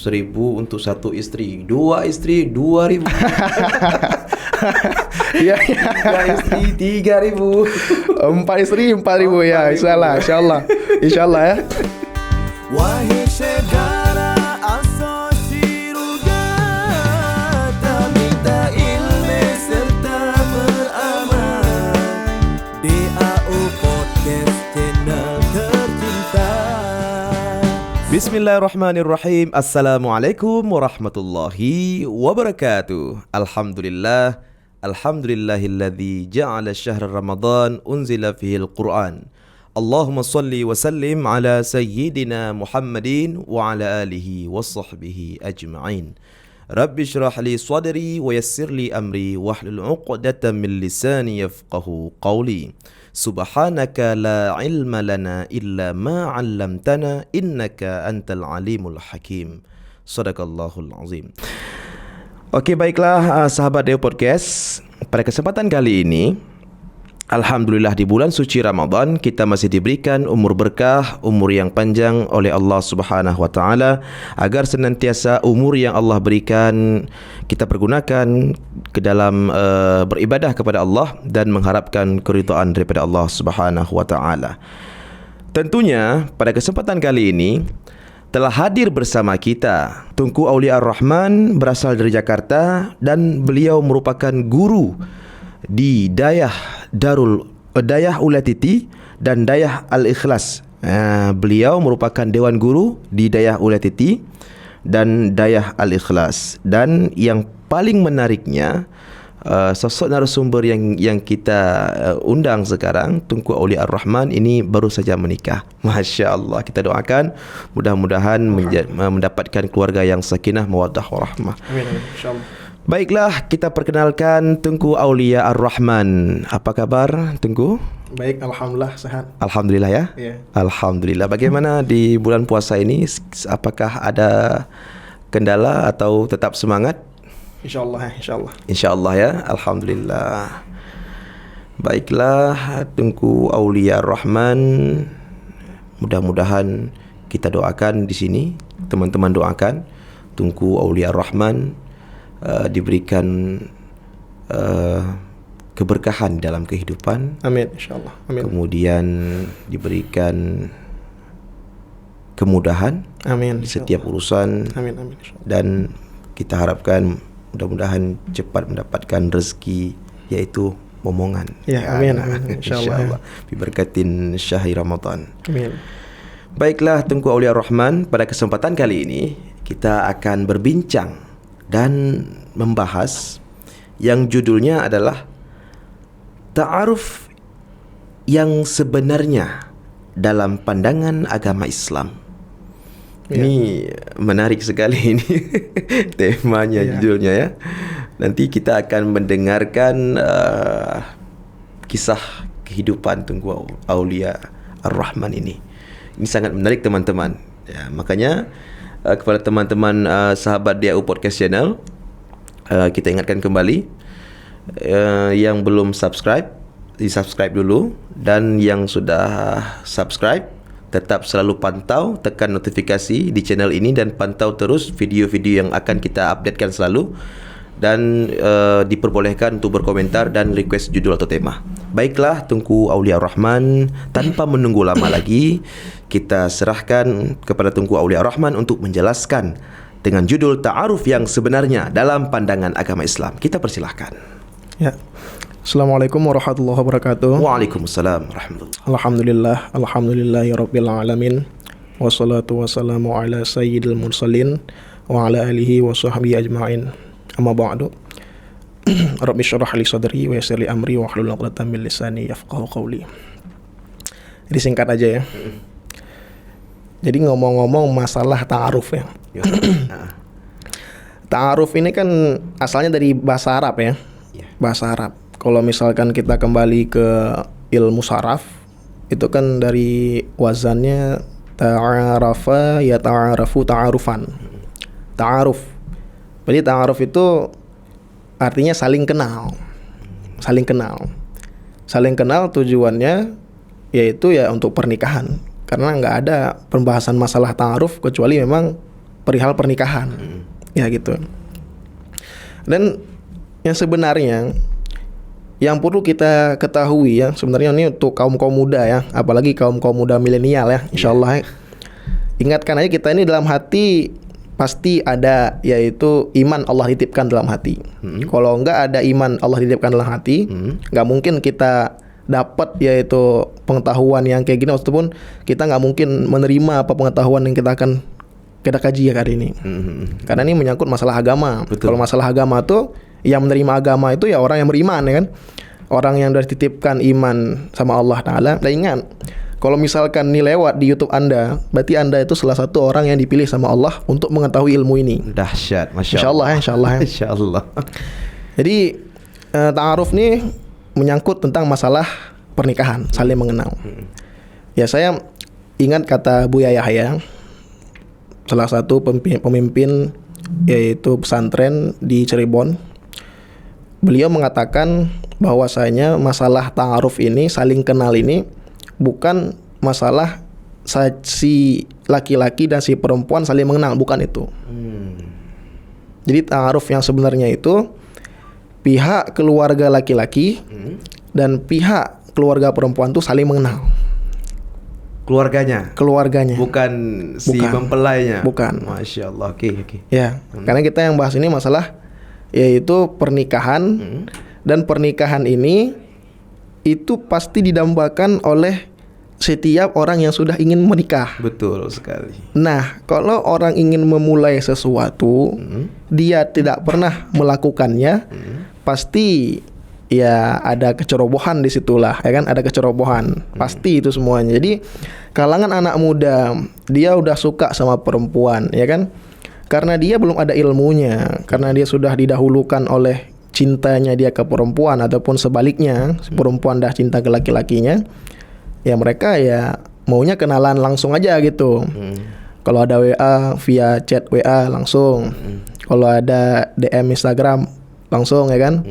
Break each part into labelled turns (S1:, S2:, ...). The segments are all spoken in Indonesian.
S1: 1.000 untuk satu isteri. 2 isteri 2.000.
S2: Ya,
S1: 3 isteri 3.000.
S2: 4 istri 4.000 ya. Insyaallah ya.
S3: Wahai segala asasi surga, minta ilmu serta beramal. DAO Podcast channel tercinta.
S1: Bismillahirrahmanirrahim. Assalamualaikum warahmatullahi wabarakatuh. Alhamdulillahilladzi ja'ala syahra Ramadan unzila fihi al-Qur'an. Allahumma salli wa sallim ala sayyidina Muhammadin wa ala alihi wa sahbihi ajma'in. Rabbi syrah li sadri wa yassir li amri wahlul 'uqdatam min lisani yafqahu qawli. Subhanaka la ilma lana illa ma 'allamtana innaka antal alimul hakim. Sadaqallahul azim. Okey, baiklah sahabat Deo Podcast. Pada kesempatan kali ini, alhamdulillah di bulan suci Ramadan kita masih diberikan umur berkah, umur yang panjang oleh Allah Subhanahu wa taala, agar senantiasa umur yang Allah berikan kita pergunakan ke dalam beribadah kepada Allah dan mengharapkan keridhaan daripada Allah Subhanahu wa taala. Tentunya pada kesempatan kali ini telah hadir bersama kita Tunku Aulia Ar-Rahman, berasal dari Jakarta, dan beliau merupakan guru di Dayah Ulatiti dan Dayah Al-Ikhlas. Beliau merupakan Dewan Guru di Dayah Ulatiti dan Dayah Al-Ikhlas. Dan yang paling menariknya, sosok narasumber yang kita undang sekarang, Tunku Aulia Ar-Rahman, ini baru saja menikah. Masya Allah, kita doakan mudah-mudahan mendapatkan keluarga yang sakinah, mawaddah, warahmah.
S2: Amin, insyaallah.
S1: Baiklah, kita perkenalkan Tunku Aulia Ar-Rahman. Apa kabar, Tunku?
S2: Baik, alhamdulillah sehat.
S1: Alhamdulillah ya?
S2: Ya.
S1: Alhamdulillah. Bagaimana di bulan puasa ini? Apakah ada kendala atau tetap semangat?
S2: Insyaallah.
S1: InsyaAllah ya. Alhamdulillah. Baiklah, Tunku Aulia Ar-Rahman, mudah-mudahan kita doakan di sini, teman-teman doakan Tunku Aulia Ar-Rahman diberikan keberkahan dalam kehidupan.
S2: Amin, insyaallah. Amin.
S1: Kemudian diberikan kemudahan
S2: Amin,
S1: di setiap urusan.
S2: Amin, insyaallah.
S1: Dan kita harapkan mudah-mudahan cepat mendapatkan rezeki, yaitu momongan.
S2: Ya, amin, insyaallah.
S1: Biberkatin syahri Ramadan.
S2: Amin.
S1: Baiklah, Tunku Aulia Ar-Rahman, pada kesempatan kali ini kita akan berbincang dan membahas yang judulnya adalah ta'aruf yang sebenarnya dalam pandangan agama Islam. Ini menarik sekali ini temanya, judulnya ya. Nanti kita akan mendengarkan kisah kehidupan Tunku Aulia Ar-Rahman ini. Ini sangat menarik, teman-teman. Ya, makanya kepada teman-teman sahabat DAO Podcast Channel, kita ingatkan kembali, yang belum subscribe, di-subscribe dulu, dan yang sudah subscribe tetap selalu pantau, tekan notifikasi di channel ini dan pantau terus video-video yang akan kita updatekan selalu. Dan diperbolehkan untuk berkomentar dan request judul atau tema. Baiklah, Tunku Aulia Ar-Rahman, tanpa menunggu lama lagi, kita serahkan kepada Tunku Aulia Ar-Rahman untuk menjelaskan dengan judul ta'aruf yang sebenarnya dalam pandangan agama Islam. Kita persilahkan.
S2: Ya. Assalamualaikum warahmatullahi wabarakatuh.
S1: Waalaikumsalam warahmatullahi.
S2: Alhamdulillahirabbil alamin. Wassalatu wassalamu ala sayyidil mursalin wa ala alihi wa sahbihi ajma'in. Amma ba'du. Rabbi syrah li sadri wa yassir li amri wa hlul 'uqdatam min lisani yafqahu qawli. Jadi singkat aja ya. Jadi ngomong-ngomong masalah ta'aruf ya. Ta'aruf ini kan asalnya dari bahasa Arab ya. Bahasa Arab. Kalau misalkan kita kembali ke ilmu saraf, itu kan dari wazannya ta'arafa ya ta'arafu ta'arufan. Ta'aruf. Jadi ta'aruf itu artinya saling kenal. Saling kenal. Saling kenal tujuannya yaitu ya untuk pernikahan. Karena nggak ada pembahasan masalah ta'aruf kecuali memang perihal pernikahan. Ya gitu. Dan yang sebenarnya yang perlu kita ketahui ya, sebenarnya ini untuk kaum-kaum muda ya, apalagi kaum-kaum muda milenial ya, insyaallah ya. Ingatkan aja kita ini dalam hati pasti ada, yaitu iman Allah titipkan dalam hati. Kalau enggak ada iman Allah titipkan dalam hati, enggak mungkin kita dapat yaitu pengetahuan yang kayak gini, ataupun kita enggak mungkin menerima apa pengetahuan yang kita kaji ya kali ini. Karena ini menyangkut masalah agama. Kalau masalah agama tuh yang menerima agama itu ya orang yang beriman ya kan, orang yang sudah dititipkan iman sama Allah Ta'ala. Dan ingat, kalau misalkan ini lewat di YouTube Anda, berarti Anda itu salah satu orang yang dipilih sama Allah untuk mengetahui ilmu ini.
S1: Dahsyat,
S2: Insyaallah ya, insyaallah ya.
S1: Insyaallah.
S2: Jadi ta'aruf nih menyangkut tentang masalah pernikahan, saling mengenal. Ya saya ingat kata Buya Yahya, salah satu pemimpin yaitu pesantren di Cirebon. Beliau mengatakan bahwasanya masalah ta'aruf ini, saling kenal ini bukan masalah si laki-laki dan si perempuan saling mengenal, bukan itu. Jadi ta'aruf yang sebenarnya itu pihak keluarga laki-laki dan pihak keluarga perempuan itu saling mengenal.
S1: Keluarganya, bukan si mempelainya.
S2: Bukan.
S1: Masya Allah. Oke.
S2: Ya, karena kita yang bahas ini masalah yaitu pernikahan, dan pernikahan ini itu pasti didambakan oleh setiap orang yang sudah ingin menikah.
S1: Betul sekali.
S2: Nah, kalau orang ingin memulai sesuatu, dia tidak pernah melakukannya, pasti ya ada kecerobohan di situlah, ya kan, ada kecerobohan. Pasti itu semuanya. Jadi kalangan anak muda, dia udah suka sama perempuan, ya kan? Karena dia belum ada ilmunya, karena dia sudah didahulukan oleh cintanya dia ke perempuan, ataupun sebaliknya, perempuan dah cinta ke laki-lakinya. Ya mereka ya maunya kenalan langsung aja gitu. Kalau ada WA, via chat WA langsung. Kalau ada DM Instagram langsung, ya kan.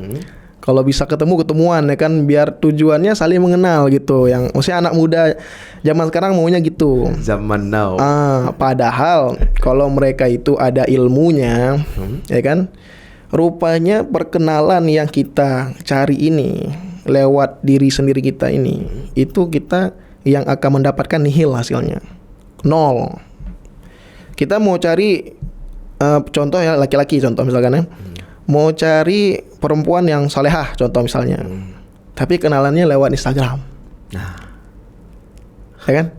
S2: Kalau bisa ketemuan ya kan, biar tujuannya saling mengenal gitu. Yang maksudnya anak muda zaman sekarang maunya gitu.
S1: Zaman now.
S2: Padahal kalau mereka itu ada ilmunya, ya kan. Rupanya perkenalan yang kita cari ini lewat diri sendiri kita ini, itu kita yang akan mendapatkan nihil hasilnya. 0. Kita mau cari contoh ya, laki-laki contoh misalkan ya. Mau cari perempuan yang salehah contoh misalnya. Tapi kenalannya lewat Instagram. Ya kan?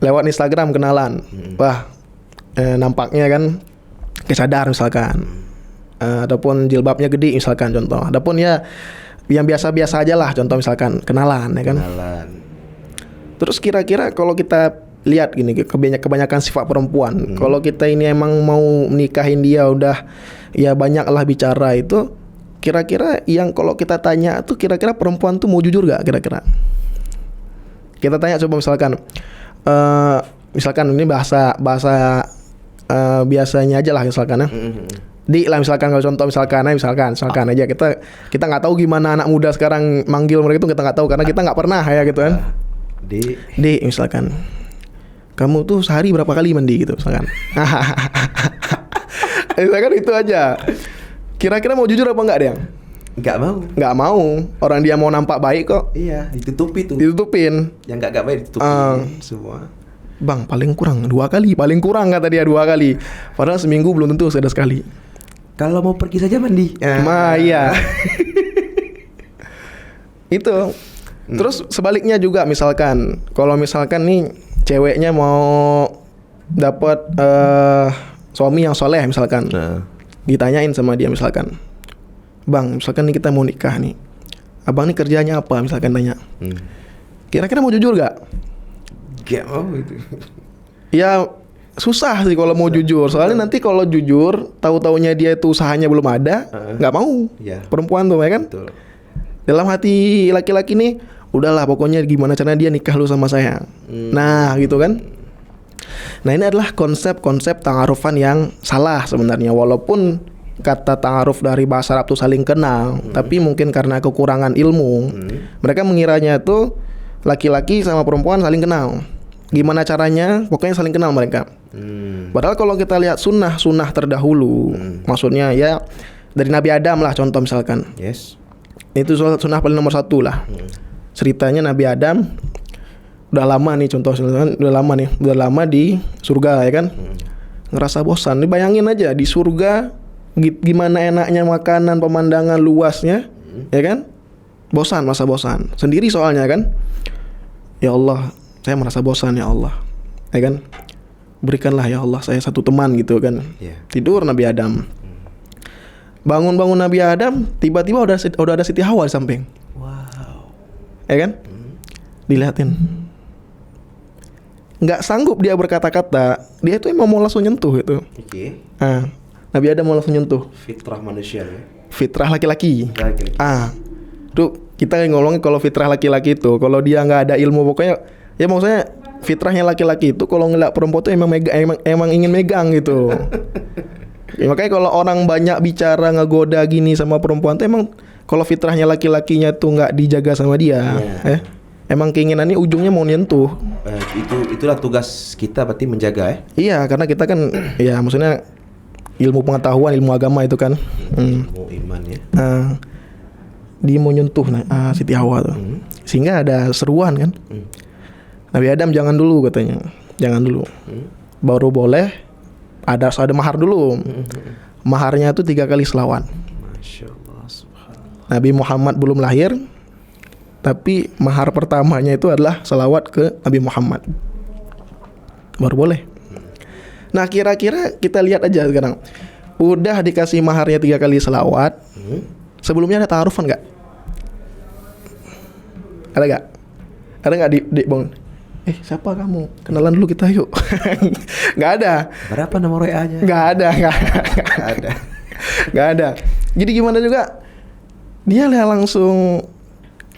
S2: Lewat Instagram kenalan. Wah, nampaknya kan kesadar misalkan. Ataupun jilbabnya gede misalkan contoh. Ataupun ya yang biasa-biasa aja lah contoh misalkan kenalan, ya kan? Terus kira-kira kalau kita lihat gini, kebanyakan sifat perempuan, kalau kita ini emang mau nikahin dia udah ya banyaklah bicara itu, kira-kira yang kalau kita tanya tuh kira-kira perempuan tuh mau jujur gak kira-kira? Kita tanya coba misalkan ini bahasa biasanya aja lah misalkan ya. Misalkan kalau contoh misalkan aja kita nggak tahu gimana anak muda sekarang manggil mereka itu, kita nggak tahu karena kita nggak pernah ya gitu kan. Di misalkan kamu tuh sehari berapa kali mandi gitu misalkan. Misalkan itu aja. Kira-kira mau jujur apa enggak dia? Nggak mau. Orang dia mau nampak baik kok.
S1: Iya,
S2: ditutupin.
S1: Yang nggak baik ditutupin semua.
S2: Bang, paling kurang 2 kali. Paling kurang kata dia 2 kali. Padahal seminggu belum tentu sudah sekali.
S1: Kalau mau pergi saja mandi.
S2: Iya. Itu. Terus sebaliknya juga misalkan, kalau misalkan nih ceweknya mau dapat suami yang soleh misalkan. Ditanyain sama dia misalkan, Bang, misalkan nih kita mau nikah nih, abang nih kerjanya apa misalkan tanya. Kira-kira mau jujur gak?
S1: Gak mau itu.
S2: Ya susah sih kalau mau jujur. Soalnya nanti kalau jujur, tahu-taunya dia itu usahanya belum ada, nggak mau. Perempuan tuh ya kan.
S1: Betul.
S2: Dalam hati laki-laki nih, udahlah pokoknya gimana caranya dia nikah lu sama saya. Nah gitu kan. Nah ini adalah konsep-konsep ta'arufan yang salah sebenarnya. Walaupun kata ta'aruf dari bahasa Arab itu saling kenal, tapi mungkin karena kekurangan ilmu, mereka mengiranya itu laki-laki sama perempuan saling kenal. Gimana caranya? Pokoknya saling kenal mereka. Padahal kalau kita lihat sunnah terdahulu, maksudnya ya dari Nabi Adam lah contoh misalkan.
S1: Yes.
S2: Itu sunnah paling nomor 1 lah. Ceritanya Nabi Adam udah lama nih, contoh udah lama di surga ya kan. Ngerasa bosan. Bayangin aja di surga gimana enaknya makanan, pemandangan luasnya, ya kan? Masa bosan. Sendiri soalnya kan. Ya Allah, saya merasa bosan ya Allah. Ya kan? Berikanlah ya Allah saya satu teman gitu kan. Tidur Nabi Adam. Bangun Nabi Adam, tiba-tiba udah ada Siti Hawa di samping.
S1: Wow.
S2: Ya kan? Dilihatin. Nggak sanggup dia berkata-kata, dia itu emang mau langsung nyentuh itu.
S1: Oke.
S2: Nabi Adam mau langsung nyentuh.
S1: Fitrah manusia ya.
S2: Fitrah laki-laki. Tuh kita ngomongin kalau fitrah laki-laki itu, kalau dia nggak ada ilmu pokoknya, ya maksudnya fitrahnya laki-laki itu kalau ngeliat perempuan tuh emang ingin megang gitu. Ya, makanya kalau orang banyak bicara ngegoda gini sama perempuan tuh emang kalau fitrahnya laki-lakinya tuh nggak dijaga sama dia, emang keinginannya ujungnya mau nyentuh.
S1: Itulah tugas kita berarti menjaga ya.
S2: Iya, karena kita kan ya maksudnya ilmu pengetahuan, ilmu agama itu kan.
S1: Ilmu iman ya.
S2: Dia mau nyentuh Siti Hawa tuh. Sehingga ada seruan kan. Nabi Adam jangan dulu katanya. Jangan dulu. Baru boleh ada mahar dulu. Maharnya tuh 3 kali selawat.
S1: Masya Allah, subhanallah.
S2: Nabi Muhammad belum lahir, tapi mahar pertamanya itu adalah selawat ke Nabi Muhammad. Baru boleh. Nah kira-kira kita lihat aja sekarang. Udah dikasih maharnya 3 kali selawat. Sebelumnya ada ta'arufan nggak? Ada nggak? Ada nggak di bangun? Siapa kamu? Kenalan dulu kita yuk. Nggak ada.
S1: Berapa nomor WA-nya?
S2: Nggak ada. Nggak ada. Jadi gimana juga? Dia langsung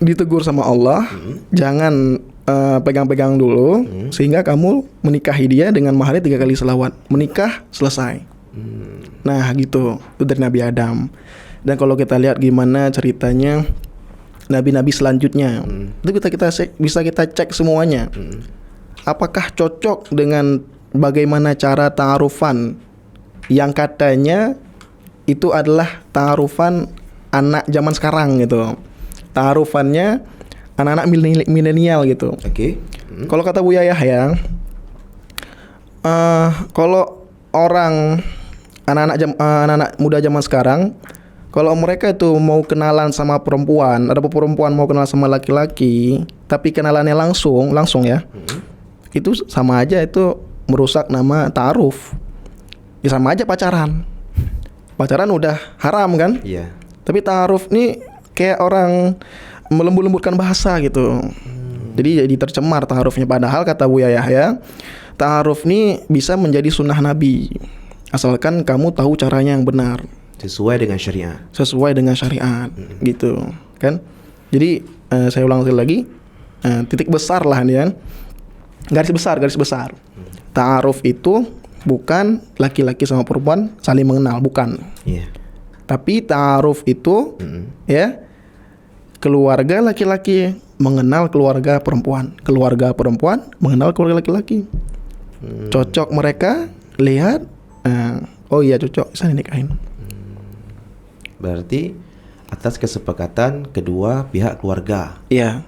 S2: ditegur sama Allah. Jangan pegang-pegang dulu, sehingga kamu menikahi dia dengan maharnya 3 kali selawat. Menikah selesai. Nah gitu. Itu dari Nabi Adam. Dan kalau kita lihat gimana ceritanya nabi-nabi selanjutnya, itu bisa kita cek semuanya. Apakah cocok dengan bagaimana cara ta'arufan yang katanya itu adalah ta'arufan anak zaman sekarang gitu. Ta'arufannya anak-anak milenial gitu.
S1: Oke.
S2: Kalau kata Buya Yahya, kalau anak-anak muda zaman sekarang, kalau mereka itu mau kenalan sama perempuan, ada perempuan mau kenal sama laki-laki, tapi kenalannya langsung ya, itu sama aja itu merusak nama ta'aruf. Ya sama aja pacaran. Pacaran udah haram kan?
S1: Iya.
S2: Tapi ta'aruf nih kayak orang melembut-lembutkan bahasa gitu. Jadi tercemar ta'arufnya. Padahal kata Buya Yahya, ta'aruf nih bisa menjadi sunnah Nabi, asalkan kamu tahu caranya yang benar.
S1: Sesuai dengan syariat.
S2: Gitu kan. Jadi saya ulang lagi, titik besar lah nih kan. Garis besar. Ta'aruf itu bukan laki-laki sama perempuan saling mengenal, bukan.
S1: Iya.
S2: Tapi ta'aruf itu ya keluarga laki-laki mengenal keluarga perempuan mengenal keluarga laki-laki. Cocok mereka, lihat, oh iya cocok, saya nikahin.
S1: Berarti atas kesepakatan kedua pihak keluarga.
S2: Iya.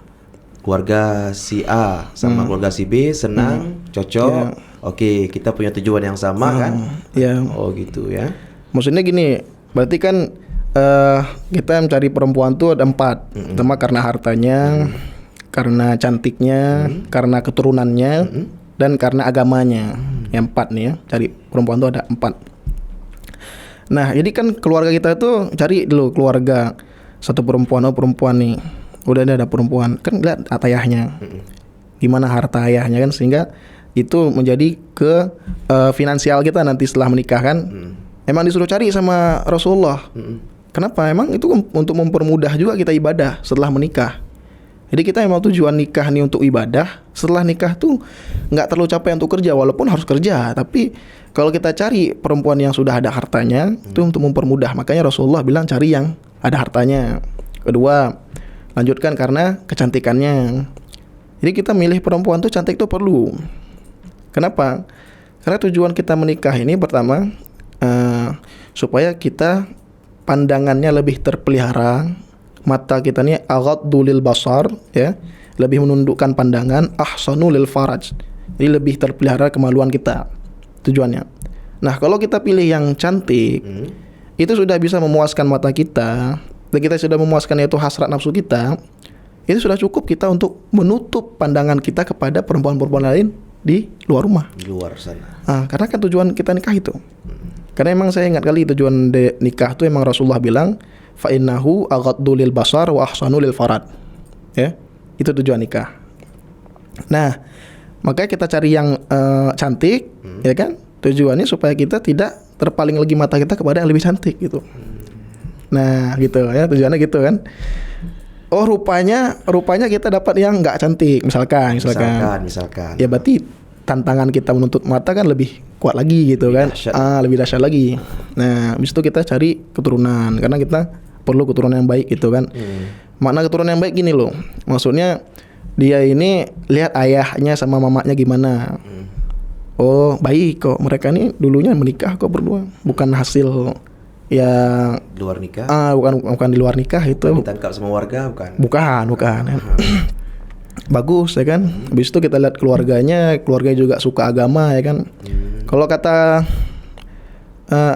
S1: Keluarga si A sama keluarga si B senang, cocok.
S2: Iya.
S1: Oke, kita punya tujuan yang sama kan?
S2: Iya.
S1: Oh gitu ya.
S2: Maksudnya gini, berarti kan kita mencari perempuan tuh ada 4. Pertama karena hartanya, karena cantiknya, karena keturunannya, dan karena agamanya. Yang 4 nih ya, cari perempuan tuh ada 4. Nah, jadi kan keluarga kita tuh cari dulu keluarga satu perempuan, nih. Udah ada perempuan, kan lihat ayahnya. Gimana harta ayahnya kan, sehingga itu menjadi ke finansial kita nanti setelah menikah kan. Emang disuruh cari sama Rasulullah. Kenapa? Emang itu untuk mempermudah juga kita ibadah setelah menikah. Jadi kita emang tujuan nikah nih untuk ibadah. Setelah nikah tuh nggak terlalu capek untuk kerja, walaupun harus kerja. Tapi kalau kita cari perempuan yang sudah ada hartanya, itu untuk mempermudah. Makanya Rasulullah bilang cari yang ada hartanya. Kedua, lanjutkan karena kecantikannya. Jadi kita milih perempuan tuh cantik tuh perlu. Kenapa? Karena tujuan kita menikah ini pertama supaya kita pandangannya lebih terpelihara, mata kita nih aghaddu lil basar, ya, lebih menundukkan pandangan, ahsanu lil faraj. Jadi lebih terpelihara kemaluan kita. Tujuannya. Nah, kalau kita pilih yang cantik, itu sudah bisa memuaskan mata kita, dan kita sudah memuaskan yaitu hasrat nafsu kita. Itu sudah cukup kita untuk menutup pandangan kita kepada perempuan-perempuan lain di luar rumah.
S1: Di luar sana.
S2: Karena kan tujuan kita nikah itu. Karena emang saya ingat kali tujuan nikah itu emang Rasulullah bilang fa innahu aghaddu lil basar wa ahsanu lil farad. Ya, itu tujuan nikah. Nah, makanya kita cari yang cantik, ya kan? Tujuannya supaya kita tidak terpaling lagi mata kita kepada yang lebih cantik gitu. Nah, gitu ya, tujuannya gitu kan. Oh, rupanya kita dapat yang nggak cantik, misalkan. Ya berarti tantangan kita menuntut mata kan lebih kuat lagi gitu kan. Lebih dahsyat lagi. Nah, habis itu kita cari keturunan, karena kita perlu keturunan yang baik gitu kan. Makna keturunan yang baik gini loh. Maksudnya dia ini lihat ayahnya sama mamanya gimana. Oh, baik kok. Mereka ini dulunya menikah kok berdua. Bukan hasil yang
S1: luar nikah.
S2: Bukan di luar nikah itu.
S1: Ditangkap sama warga bukan.
S2: Bukan. Bagus ya kan. Habis itu kita lihat keluarganya juga suka agama ya kan. Kalau kata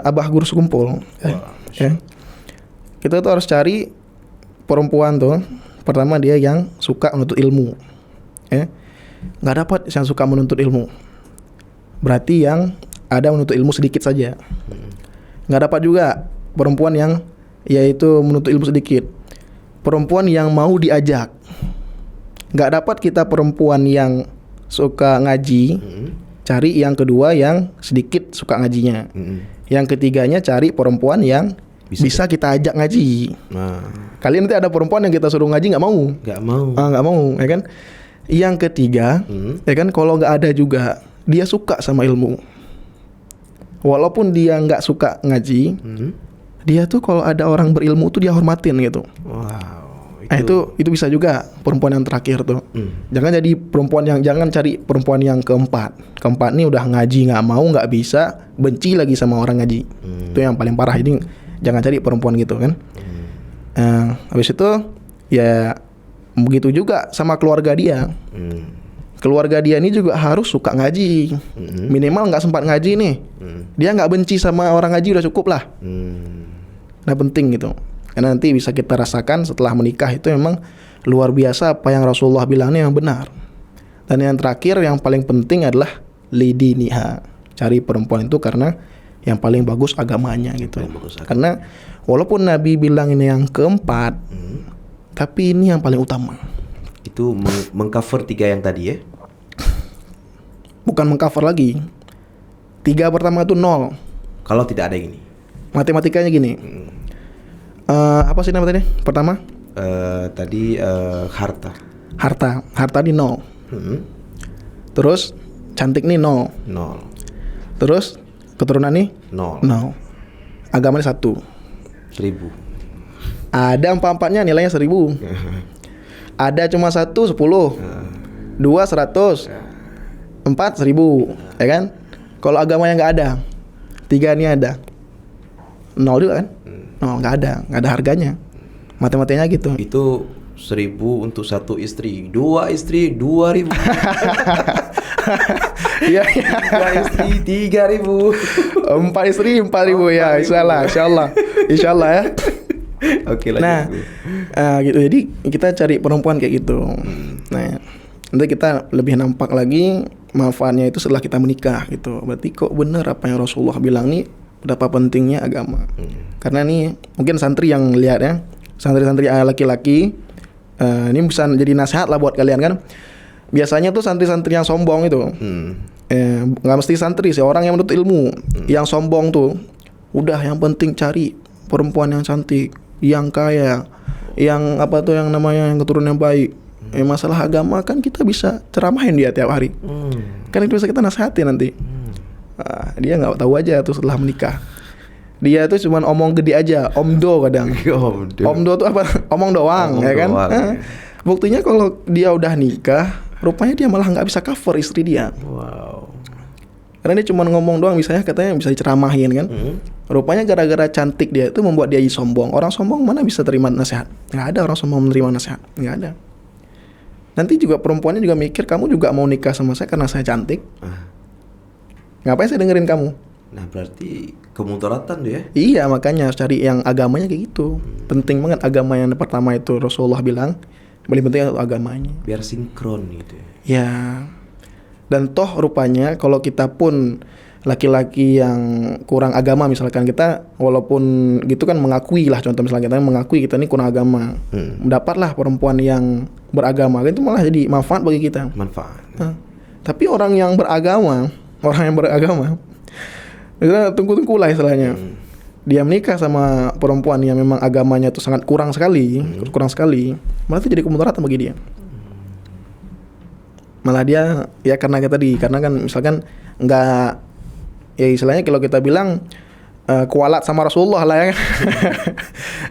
S2: Abah Guru Sekumpul, ya, kita tuh harus cari perempuan tuh. Pertama dia yang suka menuntut ilmu, ya. Nggak dapat yang suka menuntut ilmu. Berarti yang ada menuntut ilmu sedikit saja. Nggak dapat juga perempuan yang yaitu menuntut ilmu sedikit. Perempuan yang mau diajak. Nggak dapat kita perempuan yang suka ngaji. Cari yang kedua yang sedikit suka ngajinya. Yang ketiganya cari perempuan yang bisa kita ajak ngaji. Kali nanti ada perempuan yang kita suruh ngaji nggak mau. Nggak mau, ya kan? Yang ketiga, ya kan, kalau nggak ada juga dia suka sama ilmu. Walaupun dia nggak suka ngaji, dia tuh kalau ada orang berilmu tuh dia hormatin gitu. Itu bisa juga perempuan yang terakhir tuh. Jangan cari perempuan yang keempat. Keempat nih udah ngaji nggak mau, nggak bisa, benci lagi sama orang ngaji. Itu yang paling parah. Jadi jangan cari perempuan gitu kan. Habis itu ya begitu juga sama keluarga dia. Keluarga dia ini juga harus suka ngaji. Minimal nggak sempat ngaji nih. Dia nggak benci sama orang ngaji udah cukup lah. Nah, penting gitu. Karena nanti bisa kita rasakan setelah menikah itu memang luar biasa apa yang Rasulullah bilang ini yang benar. Dan yang terakhir yang paling penting adalah lidiniha. Cari perempuan itu karena yang paling bagus agamanya gitu. Karena walaupun Nabi bilang ini yang keempat, tapi ini yang paling utama.
S1: Itu mengcover 3 yang tadi ya?
S2: Bukan mengcover lagi. 3 pertama itu 0.
S1: Kalau tidak ada ini.
S2: Matematikanya gini. Apa sih nama tadi? Pertama?
S1: Tadi harta.
S2: Harta di 0. Terus cantik nih 0. Terus keturunan nih 0. Agama nih 1.
S1: 1000.
S2: Ada 4-4-nya nilainya 1000. Ada cuma 1 10. 2 100. 4 1000, ya kan? Kalau agamanya nggak ada, 3 ini ada, 0 juga kan? Nggak ada harganya. Matematikanya gitu.
S1: Itu 1000 untuk 1 istri, 2 istri 2000.
S2: Iya.
S1: 3 istri 3000.
S2: 4 istri 4000 ya, insyaallah ya.
S1: Oke, lanjut.
S2: Nah, gitu. Jadi kita cari perempuan kayak gitu. Nah, nanti kita lebih nampak lagi manfaatnya itu setelah kita menikah gitu. Berarti kok benar apa yang Rasulullah bilang nih, betapa pentingnya agama. Karena nih mungkin santri yang lihat ya, santri-santri laki-laki, ini bisa jadi nasihat lah buat kalian kan. Biasanya tuh santri-santri yang sombong itu, nggak mesti santri sih, orang yang menuntut ilmu, yang sombong tuh, udah yang penting cari perempuan yang cantik, yang kaya, yang apa tuh yang namanya yang keturunan yang baik. Masalah agama kan kita bisa ceramahin dia tiap hari. Kan itu bisa kita nasihati nanti. Dia nggak tahu aja tuh setelah menikah. Dia tuh cuman omong gede aja, omdo kadang. Omdo tuh apa? Omong doang, ya kan? Buktinya kalau dia udah nikah, rupanya dia malah nggak bisa cover istri dia.
S1: Wow.
S2: Karena dia cuma ngomong doang, misalnya katanya bisa diceramahin kan. Rupanya gara-gara cantik dia itu membuat dia sombong. Orang sombong mana bisa terima nasihat? Nggak ada orang sombong menerima nasihat. Nggak ada. Nanti juga perempuannya juga mikir, kamu juga mau nikah sama saya karena saya cantik. Ngapain saya dengerin kamu?
S1: Nah berarti kemudaratan tuh ya.
S2: Iya, makanya harus cari yang agamanya kayak gitu. Penting banget agama yang pertama itu Rasulullah bilang. Paling penting itu agamanya.
S1: Biar sinkron gitu ya.
S2: Ya. Dan toh rupanya kalau kita pun laki-laki yang kurang agama, misalkan kita walaupun gitu kan mengakui lah, contoh misalnya kita mengakui kita ini kurang agama, mendapatlah perempuan yang beragama, itu malah jadi manfaat bagi kita.
S1: Manfaat.
S2: Tapi orang yang beragama itu tunggu-tunggu lah istilahnya. Dia menikah sama perempuan yang memang agamanya itu sangat kurang sekali, malah itu jadi kemudaratan bagi dia. Malah dia ya karena kan misalkan enggak, ya istilahnya kalau kita bilang kualat sama Rasulullah lah ya.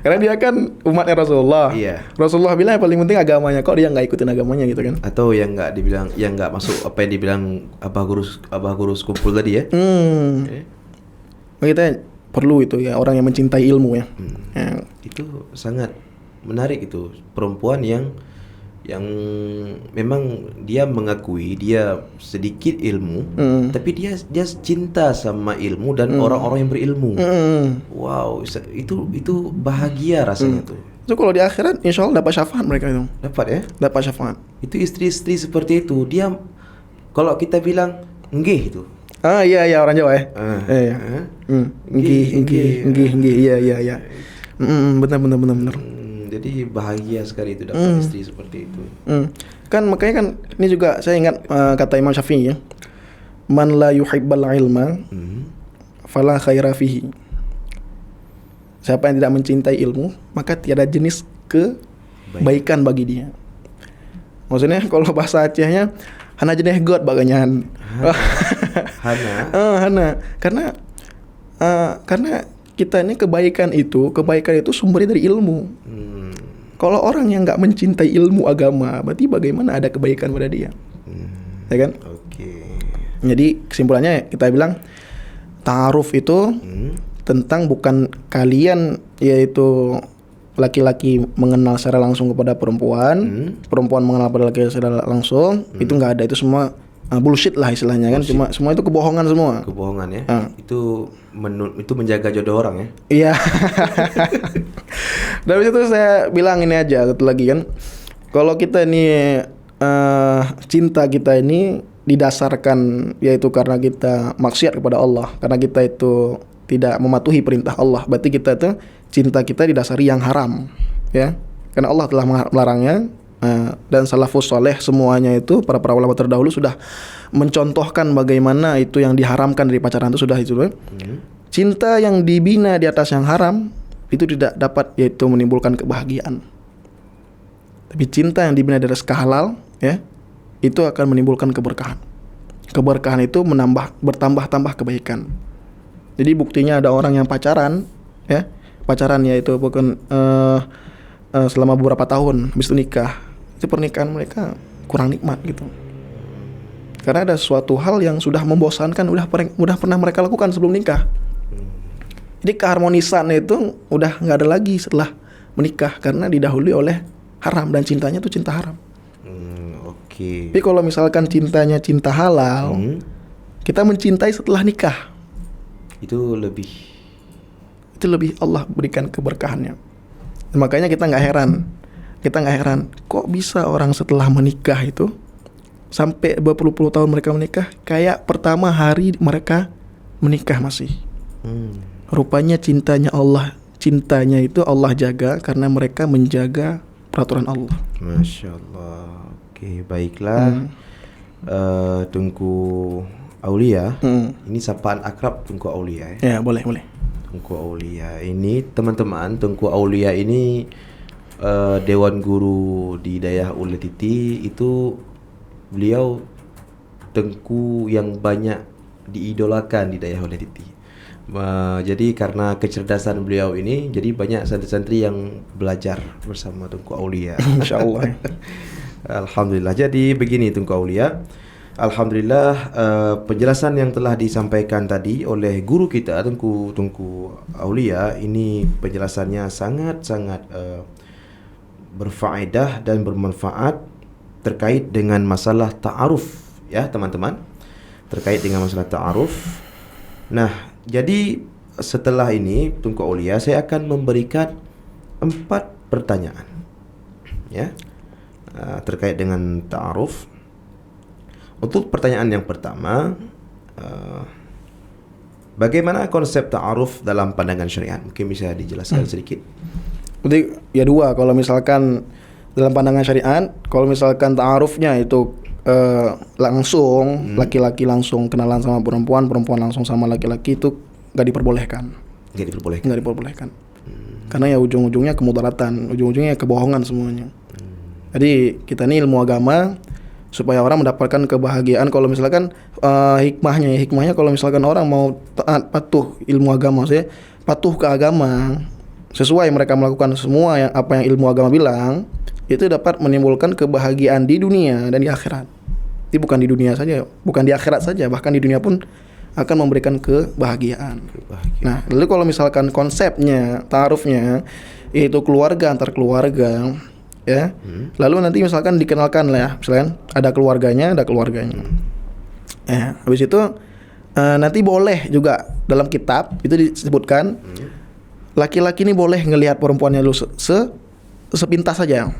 S2: Karena dia kan umatnya Rasulullah.
S1: Iya.
S2: Rasulullah bilang yang paling penting agamanya, kok dia nggak ikutin agamanya gitu kan?
S1: Atau yang nggak masuk apa yang dibilang abah guru kumpul tadi ya.
S2: Kita perlu itu ya orang yang mencintai ilmu ya.
S1: Itu sangat menarik itu, perempuan yang memang dia mengakui dia sedikit ilmu, tapi dia cinta sama ilmu dan orang-orang yang berilmu. Wow, itu bahagia rasanya tuh.
S2: Itu kalau di akhirat insya Allah dapat syafaat mereka itu.
S1: Dapat ya?
S2: Dapat syafaat.
S1: Itu istri-istri seperti itu, dia kalau kita bilang nggih itu.
S2: Iya orang Jawa ya. Nggih. Iya. Benar.
S1: Jadi bahagia sekali itu dapat istri seperti itu.
S2: Kan makanya kan ini juga saya ingat kata Imam Syafi'i ya. Man la yuhibbal ilma fala khaira fihi. Siapa yang tidak mencintai ilmu, maka tiada jenis kebaikan bagi dia. Maksudnya kalau bahasa Acehnya hana jeneh god baganyan. Hana. Karena kita ini kebaikan itu sumbernya dari ilmu. Kalau orang yang nggak mencintai ilmu agama, berarti bagaimana ada kebaikan pada dia? Ya kan?
S1: Oke.
S2: Jadi kesimpulannya kita bilang ta'aruf itu tentang bukan kalian, yaitu laki-laki mengenal secara langsung kepada perempuan, perempuan mengenal pada laki secara langsung, itu nggak ada, itu semua bullshit lah istilahnya kan, semua itu kebohongan semua.
S1: Kebohongan ya. Itu menjaga jodoh orang ya.
S2: Iya. Dari situ saya bilang ini aja satu lagi kan, kalau kita ini cinta kita ini didasarkan yaitu karena kita maksiat kepada Allah, karena kita itu tidak mematuhi perintah Allah, berarti kita itu cinta kita didasari yang haram ya, karena Allah telah melarangnya. Dan salafus soleh semuanya itu para ulama terdahulu sudah mencontohkan bagaimana itu yang diharamkan dari pacaran itu sudah itu. Cinta yang dibina di atas yang haram itu tidak dapat yaitu menimbulkan kebahagiaan. Tapi cinta yang dibina di atas kehalal ya, itu akan menimbulkan keberkahan. Keberkahan itu bertambah-tambah kebaikan. Jadi buktinya ada orang yang pacaran ya, pacarannya itu bukan selama beberapa tahun habis itu nikah. Itu pernikahan mereka kurang nikmat gitu. Karena ada suatu hal yang sudah membosankan udah pernah mereka lakukan sebelum nikah. Jadi keharmonisan itu udah nggak ada lagi setelah menikah karena didahului oleh haram, dan cintanya tuh cinta haram.
S1: Oke.
S2: Tapi kalau misalkan cintanya cinta halal, kita mencintai setelah nikah, itu lebih Allah berikan keberkahannya. Dan makanya kita nggak heran kok bisa orang setelah menikah itu sampai berpuluh-puluh tahun mereka menikah kayak pertama hari mereka menikah masih. Rupanya cintanya itu Allah jaga karena mereka menjaga peraturan Allah.
S1: Masya Allah. Oke, baiklah. Tungku Aulia. Ini sapaan akrab Tungku Aulia ya.
S2: Ya, boleh.
S1: Tungku Aulia ini teman-teman, Tungku Aulia ini Dewan Guru di daerah Uletiti. Itu beliau tengku yang banyak diidolakan di daerah Uletiti. Jadi karena kecerdasan beliau ini, jadi banyak santri-santri yang belajar bersama Tungku Aulia.
S2: Masya Allah.
S1: Alhamdulillah. Jadi begini Tunku Aulia. Alhamdulillah penjelasan yang telah disampaikan tadi oleh guru kita Tunku Aulia ini penjelasannya sangat-sangat berfaedah dan bermanfaat terkait dengan masalah ta'aruf ya teman-teman. Terkait dengan masalah ta'aruf. Nah, jadi setelah ini Tunku Aulia saya akan memberikan 4 pertanyaan ya terkait dengan ta'aruf. Untuk pertanyaan yang pertama, bagaimana konsep ta'aruf dalam pandangan syariat? Mungkin bisa dijelaskan sedikit.
S2: Jadi ya dua, kalau misalkan dalam pandangan syariat, kalau misalkan ta'arufnya itu langsung, laki-laki langsung kenalan sama perempuan, perempuan langsung sama laki-laki, itu nggak diperbolehkan. Nggak diperbolehkan. Karena ya ujung-ujungnya kemudaratan, ujung-ujungnya kebohongan semuanya. Jadi kita ini ilmu agama supaya orang mendapatkan kebahagiaan. Kalau misalkan hikmahnya kalau misalkan orang mau taat, patuh ilmu agama, maksudnya patuh ke agama, sesuai mereka melakukan semua yang apa yang ilmu agama bilang, itu dapat menimbulkan kebahagiaan di dunia dan di akhirat. Itu bukan di dunia saja, bukan di akhirat saja, bahkan di dunia pun akan memberikan kebahagiaan. Nah, lalu kalau misalkan konsepnya, ta'arufnya yaitu keluarga antar keluarga, ya. Lalu nanti misalkan dikenalkan lah ya, misalkan ada keluarganya. Ya, habis itu nanti boleh juga dalam kitab itu disebutkan laki-laki ini boleh ngelihat perempuannya dulu sepintas saja.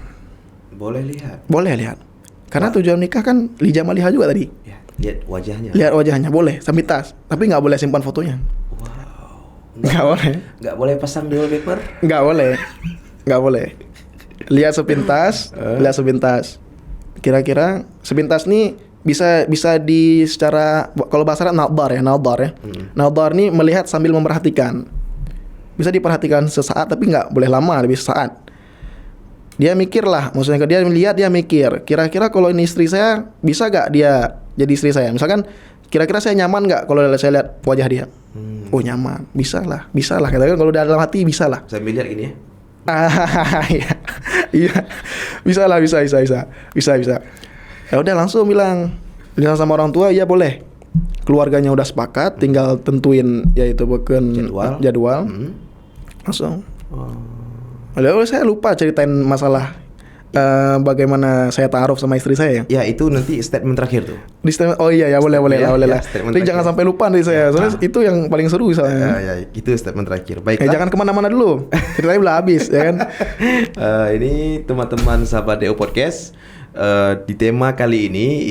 S1: Boleh lihat.
S2: Karena tujuan nikah kan lijamalihah juga tadi.
S1: Ya, lihat wajahnya.
S2: Lihat wajahnya boleh sepintas, tapi nggak boleh simpan fotonya.
S1: Wow.
S2: Nggak boleh
S1: pasang di wallpaper?
S2: Nggak boleh. Lihat sepintas. Kira-kira sepintas nih bisa di secara, kalau bahasa Arab nadhar ya. Nadhar nih melihat sambil memperhatikan. Bisa diperhatikan sesaat tapi nggak boleh lama, lebih sesaat. Dia mikir lah, maksudnya dia melihat, dia mikir. Kira-kira kalau ini istri saya, bisa gak dia jadi istri saya? Misalkan kira-kira saya nyaman gak kalau saya lihat wajah dia? Oh nyaman, bisa lah. Katakan kalau dalam hati bisa lah.
S1: Saya lihat ini ya.
S2: Iya, bisa. Ya udah langsung bilang sama orang tua, iya boleh. Keluarganya udah sepakat, tinggal tentuin yaitu bukan jadwal. Langsung. Lalu saya lupa ceritain masalah bagaimana saya ta'aruf sama istri saya.
S1: Ya itu nanti statement terakhir tuh.
S2: Di statement, oh iya boleh lah. Jadi jangan sampai lupa nanti saya. Soalnya itu yang paling seru misalnya.
S1: Ya itu statement terakhir. Baiklah.
S2: Jangan kemana-mana dulu. Ceritanya belum habis ya kan.
S1: Ini teman-teman sahabat DO Podcast. Di tema kali ini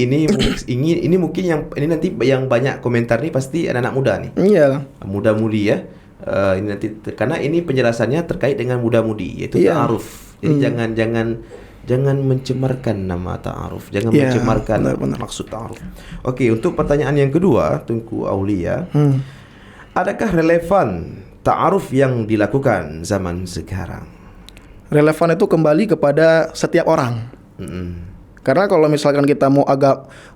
S1: mungkin ini nanti yang banyak komentar nih pasti anak-anak muda nih.
S2: Iya.
S1: Muda-mudi ya. Ini nanti karena ini penjelasannya terkait dengan muda-mudi yaitu ta'aruf. Jadi jangan mencemarkan nama ta'aruf, jangan mencemarkan maksud ta'aruf. Oke, untuk pertanyaan yang kedua, Tunku Aulia, adakah relevan ta'aruf yang dilakukan zaman sekarang?
S2: Relevan itu kembali kepada setiap orang. Karena kalau misalkan kita mau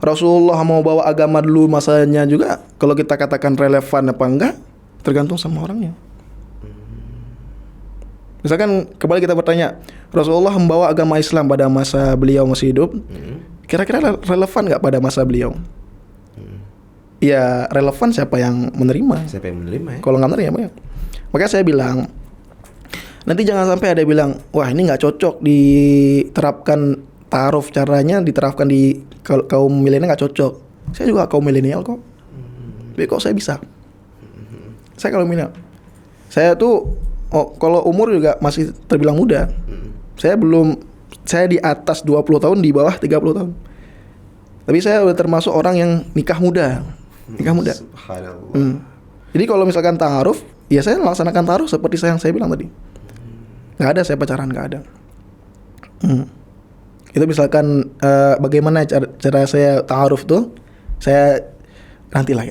S2: Rasulullah mau bawa agama dulu masanya juga, kalau kita katakan relevan apa enggak, tergantung sama orangnya. Misalkan kembali kita bertanya, Rasulullah membawa agama Islam pada masa beliau masih hidup, kira-kira relevan nggak pada masa beliau? Ya relevan siapa yang menerima.
S1: Ya?
S2: Kalau nggak menerima ya. Makanya saya bilang, nanti jangan sampai ada bilang, wah ini nggak cocok diterapkan ta'aruf, caranya diterapkan di kaum milenial nggak cocok. Saya juga kaum milenial kok. Tapi kok saya bisa? Saya kalau milenial, saya tuh kalau umur juga masih terbilang muda. Saya di atas 20 tahun, di bawah 30 tahun. Tapi saya udah termasuk orang yang nikah muda.
S1: Subhanallah.
S2: Jadi kalau misalkan ta'aruf, ya saya melaksanakan ta'aruf seperti yang saya bilang tadi. Nggak ada saya pacaran, nggak ada. Itu misalkan bagaimana cara saya ta'aruf tuh, saya nantilah.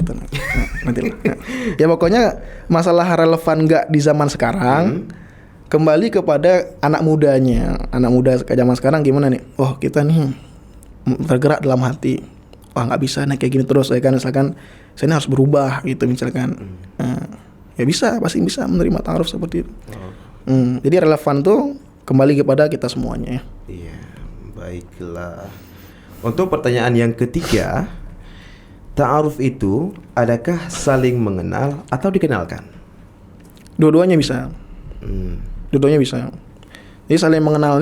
S2: Ya pokoknya masalah relevan nggak di zaman sekarang, kembali kepada anak mudanya. Anak muda zaman sekarang gimana nih? Oh kita nih tergerak dalam hati. Wah nggak bisa nih kayak gini terus ya kan. Misalkan saya ini harus berubah gitu misalkan. Ya pasti bisa menerima ta'aruf seperti itu. Jadi relevan tuh kembali kepada kita semuanya ya.
S1: Iya, Baiklah. Untuk pertanyaan yang ketiga, ta'aruf itu adakah saling mengenal atau dikenalkan?
S2: Dua-duanya bisa. Dua-duanya bisa. Jadi saling mengenal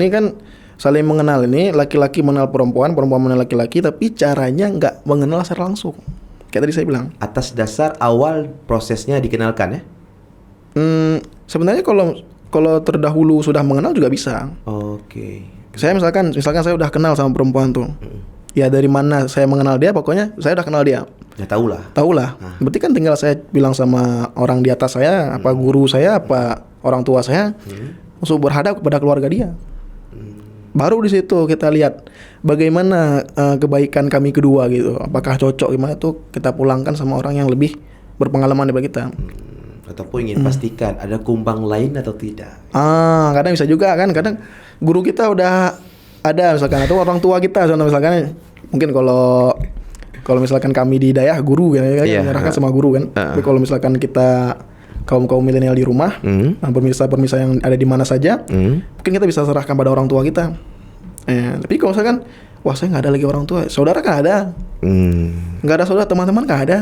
S2: ini laki-laki mengenal perempuan, perempuan mengenal laki-laki, tapi caranya nggak mengenal secara langsung. Kayak tadi saya bilang.
S1: Atas dasar awal prosesnya dikenalkan ya?
S2: Sebenarnya kalau terdahulu sudah mengenal juga bisa.
S1: Oke.
S2: Saya misalkan saya udah kenal sama perempuan tuh. Ya dari mana saya mengenal dia, pokoknya saya udah kenal dia.
S1: Ya tahulah.
S2: Tahulah. Berarti kan tinggal saya bilang sama orang di atas saya, apa guru saya, apa orang tua saya, untuk berhadap kepada keluarga dia. Baru di situ kita lihat bagaimana kebaikan kami kedua gitu. Apakah cocok gimana tuh kita pulangkan sama orang yang lebih berpengalaman daripada kita.
S1: Ataupun ingin pastikan ada kumbang lain atau tidak.
S2: Kadang bisa juga kan. Kadang guru kita udah ada misalkan, atau orang tua kita misalkan. Mungkin kalau misalkan kami di daerah guru ya, menyerahkan sama guru kan. Tapi kalau misalkan kita kaum milenial di rumah, pemirsa yang ada di mana saja, mungkin kita bisa serahkan pada orang tua kita. Tapi kalau misalkan, wah saya nggak ada lagi orang tua, saudara kan ada, nggak ada saudara, teman-teman kan ada.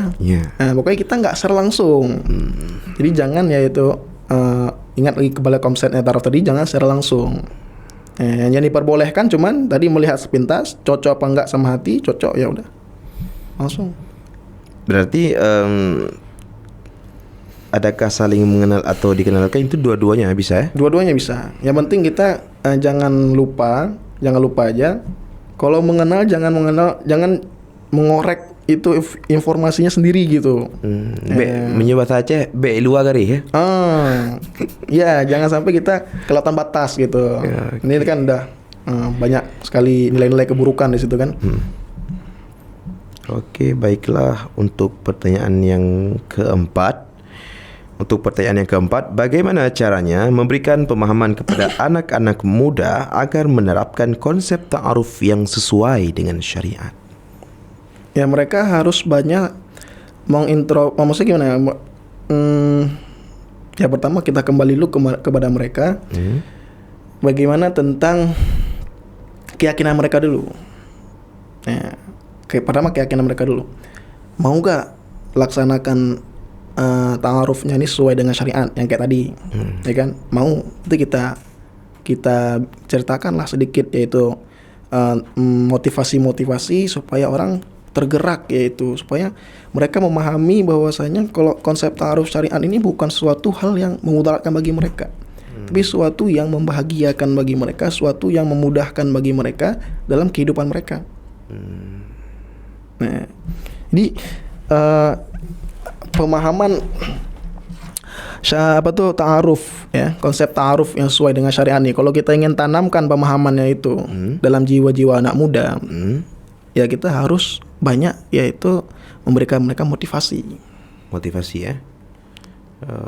S2: Pokoknya kita nggak secara langsung. Jadi jangan ingat lagi kembali konsepnya ta'aruf tadi, jangan secara langsung. Yang diperbolehkan cuman tadi melihat sepintas, cocok apa enggak sama hati, cocok ya udah langsung.
S1: Berarti adakah saling mengenal atau dikenalkan itu dua-duanya bisa ya?
S2: Dua-duanya bisa. Yang penting kita jangan lupa aja. Kalau mengenal jangan mengorek itu informasinya sendiri gitu.
S1: Menyebut saja luar gari ya?
S2: Ya jangan sampai kita kelihatan batas gitu. Ini kan udah banyak sekali nilai-nilai keburukan di situ kan.
S1: Oke, baiklah. Untuk pertanyaan yang keempat, bagaimana caranya memberikan pemahaman kepada anak-anak muda agar menerapkan konsep ta'aruf yang sesuai dengan syariat?
S2: Ya mereka harus banyak maksudnya gimana ya? Ya pertama kita kembali dulu kepada mereka. Bagaimana tentang keyakinan mereka dulu. Pertama keyakinan mereka dulu. Mau gak laksanakan ta'arufnya ini sesuai dengan syariat yang kayak tadi, ya kan? Mau? Itu kita ceritakanlah sedikit, yaitu motivasi supaya orang tergerak, yaitu supaya mereka memahami bahwasanya kalau konsep ta'aruf syariat ini bukan suatu hal yang memudaratkan bagi mereka, tapi suatu yang membahagiakan bagi mereka, suatu yang memudahkan bagi mereka dalam kehidupan mereka. Nah, jadi pemahaman ta'aruf ya, konsep ta'aruf yang sesuai dengan syariat ini, kalau kita ingin tanamkan pemahamannya itu dalam jiwa-jiwa anak muda, ya kita harus banyak yaitu memberikan mereka motivasi ya.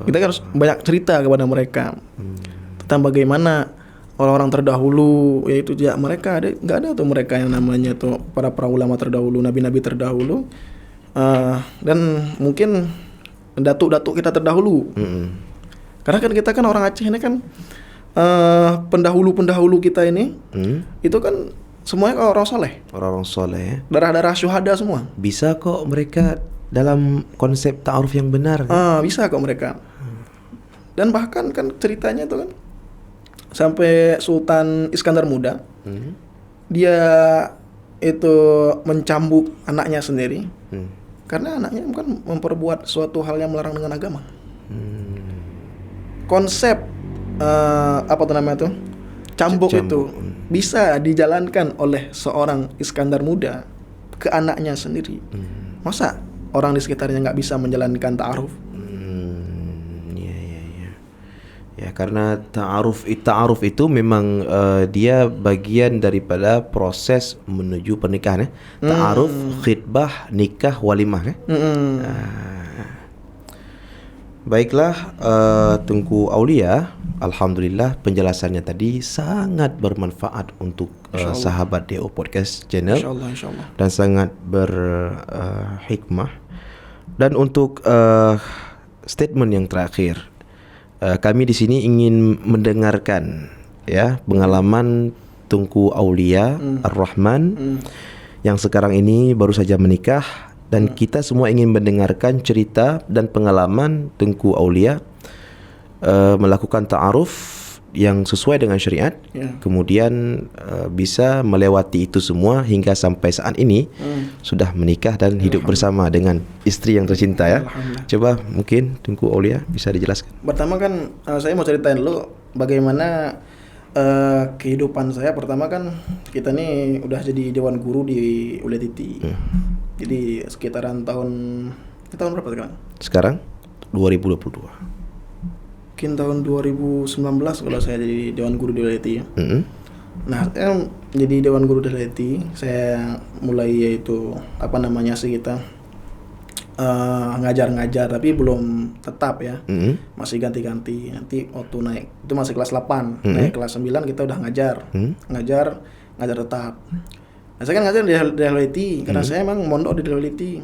S2: Kita harus banyak cerita kepada mereka tentang bagaimana orang-orang terdahulu, yaitu ya mereka nggak ada tuh mereka yang namanya tuh para ulama terdahulu, nabi-nabi terdahulu, dan mungkin datuk-datuk kita terdahulu. Karena kan kita kan orang Aceh ini kan pendahulu kita ini itu kan semuanya orang soleh. Orang soleh ya. Darah-darah syuhada semua.
S1: Bisa kok mereka dalam konsep ta'aruf yang benar.
S2: Bisa kok mereka. Dan bahkan kan ceritanya itu kan sampai Sultan Iskandar Muda, dia itu mencambuk anaknya sendiri, karena anaknya bukan memperbuat suatu hal yang melarang dengan agama. Konsep cambuk itu bisa dijalankan oleh seorang Iskandar Muda ke anaknya sendiri. Masa orang di sekitarnya nggak bisa menjalankan ta'aruf?
S1: Ya, karena ta'aruf itu memang dia bagian daripada proses menuju pernikahan ya. Ta'aruf, khitbah, nikah, walimah ya. Baiklah, Tunku Aulia, alhamdulillah penjelasannya tadi sangat bermanfaat untuk sahabat DO Podcast Channel.
S2: Insyaallah.
S1: Dan sangat berhikmah. Dan untuk statement yang terakhir, kami di sini ingin mendengarkan ya pengalaman Tunku Aulia Ar-Rahman yang sekarang ini baru saja menikah, dan kita semua ingin mendengarkan cerita dan pengalaman Tunku Aulia melakukan ta'aruf yang sesuai dengan syariat, kemudian bisa melewati itu semua hingga sampai saat ini sudah menikah dan hidup bersama dengan istri yang tercinta ya. Coba mungkin Tunku Aulia bisa dijelaskan.
S2: Pertama kan saya mau ceritain dulu bagaimana kehidupan saya. Pertama kan kita nih udah jadi dewan guru di Ulia Titi. Jadi sekitaran tahun berapa sekarang?
S1: Sekarang 2022.
S2: Mungkin tahun 2019 kalau saya jadi dewan guru di Ulia Titi. Nah, saya jadi dewan guru di Ulia Titi. Saya mulai yaitu kita ngajar-ngajar tapi belum tetap ya. Masih ganti-ganti. Nanti waktu naik itu masih kelas 8, naik kelas 9 kita udah ngajar. Ngajar tetap. Nah, saya kan ngajar di Ulia Titi karena saya emang mondok di Ulia Titi.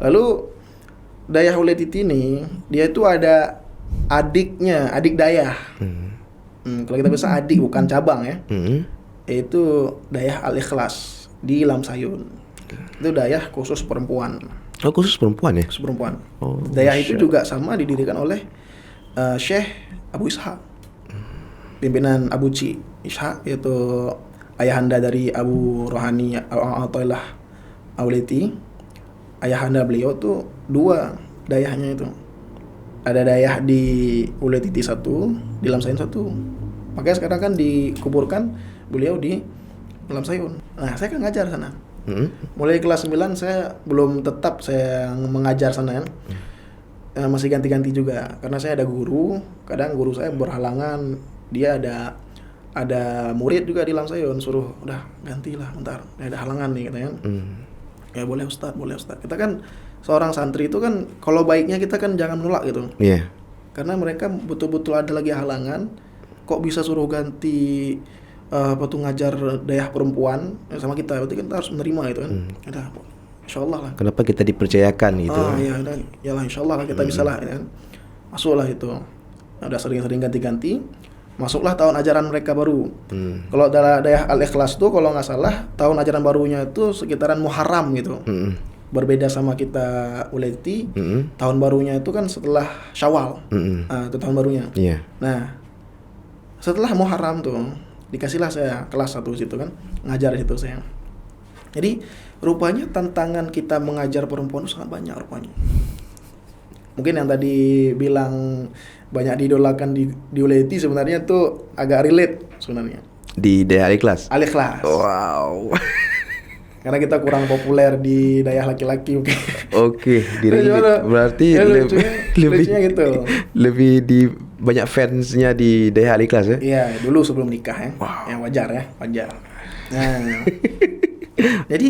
S2: Lalu Dayah Ulia Titi ini dia itu ada adik Dayah. Kalau kita bisa adik bukan cabang ya. Yaitu Dayah Al-Ikhlas di Lamsayun. Itu Dayah khusus perempuan.
S1: Oh, khusus perempuan ya?
S2: Khusus perempuan.
S1: Oh,
S2: Dayah itu juga sama didirikan oleh Syekh Abu Ishaq, pimpinan Abu Ci Ishaq, yaitu ayahanda dari Abu Rohani Athaillah Auliti. Ayahanda beliau tuh dua dayahnya itu. Ada dayah di Ulia Titi 1, di Lamsayun 1. Makanya sekarang kan dikuburkan beliau di Lamsayun. Nah, saya kan ngajar sana. Mulai kelas 9 saya belum tetap saya mengajar sana ya. Masih ganti-ganti juga karena saya ada guru. Kadang guru saya berhalangan, dia ada murid juga di Lamsayun, suruh udah gantilah bentar, ada halangan nih katanya. Ya boleh Ustaz. Kita kan seorang santri itu kan kalau baiknya kita kan jangan menolak gitu.
S1: Iya.
S2: Karena mereka betul-betul ada lagi halangan, kok bisa suruh ganti ngajar dayah perempuan sama kita, berarti kita harus menerima itu kan. Udah, insyaallah lah.
S1: Kenapa kita dipercayakan gitu?
S2: Iya, lah insyaallah lah kita bisa lah ya. Masuklah itu. Udah sering-sering ganti-ganti. Masuklah tahun ajaran mereka baru. Kalau Dayah Al-Ikhlas tuh kalau nggak salah tahun ajaran barunya itu sekitaran Muharram gitu. Berbeda sama kita Ulia Titi, tahun barunya itu kan setelah Syawal. Itu tahun barunya.
S1: Iya.
S2: Nah, setelah Muharram tuh dikasihlah saya kelas 1 situ kan, ngajar di situ saya. Jadi rupanya tantangan kita mengajar perempuan itu sangat banyak rupanya. Mungkin yang tadi bilang banyak didolakan di Ulia Titi sebenarnya tuh agak relate sebenarnya.
S1: Di Dayah Al-Ikhlas?
S2: Al-Ikhlas.
S1: Wow.
S2: Karena kita kurang populer di dayah laki-laki mungkin.
S1: Oke, berarti
S2: ya,
S1: lebih
S2: gitu.
S1: Lebih di banyak fansnya di Dayah Al-Ikhlas ya?
S2: Iya, dulu sebelum nikah ya.
S1: Wow.
S2: Yang wajar. Nah. Jadi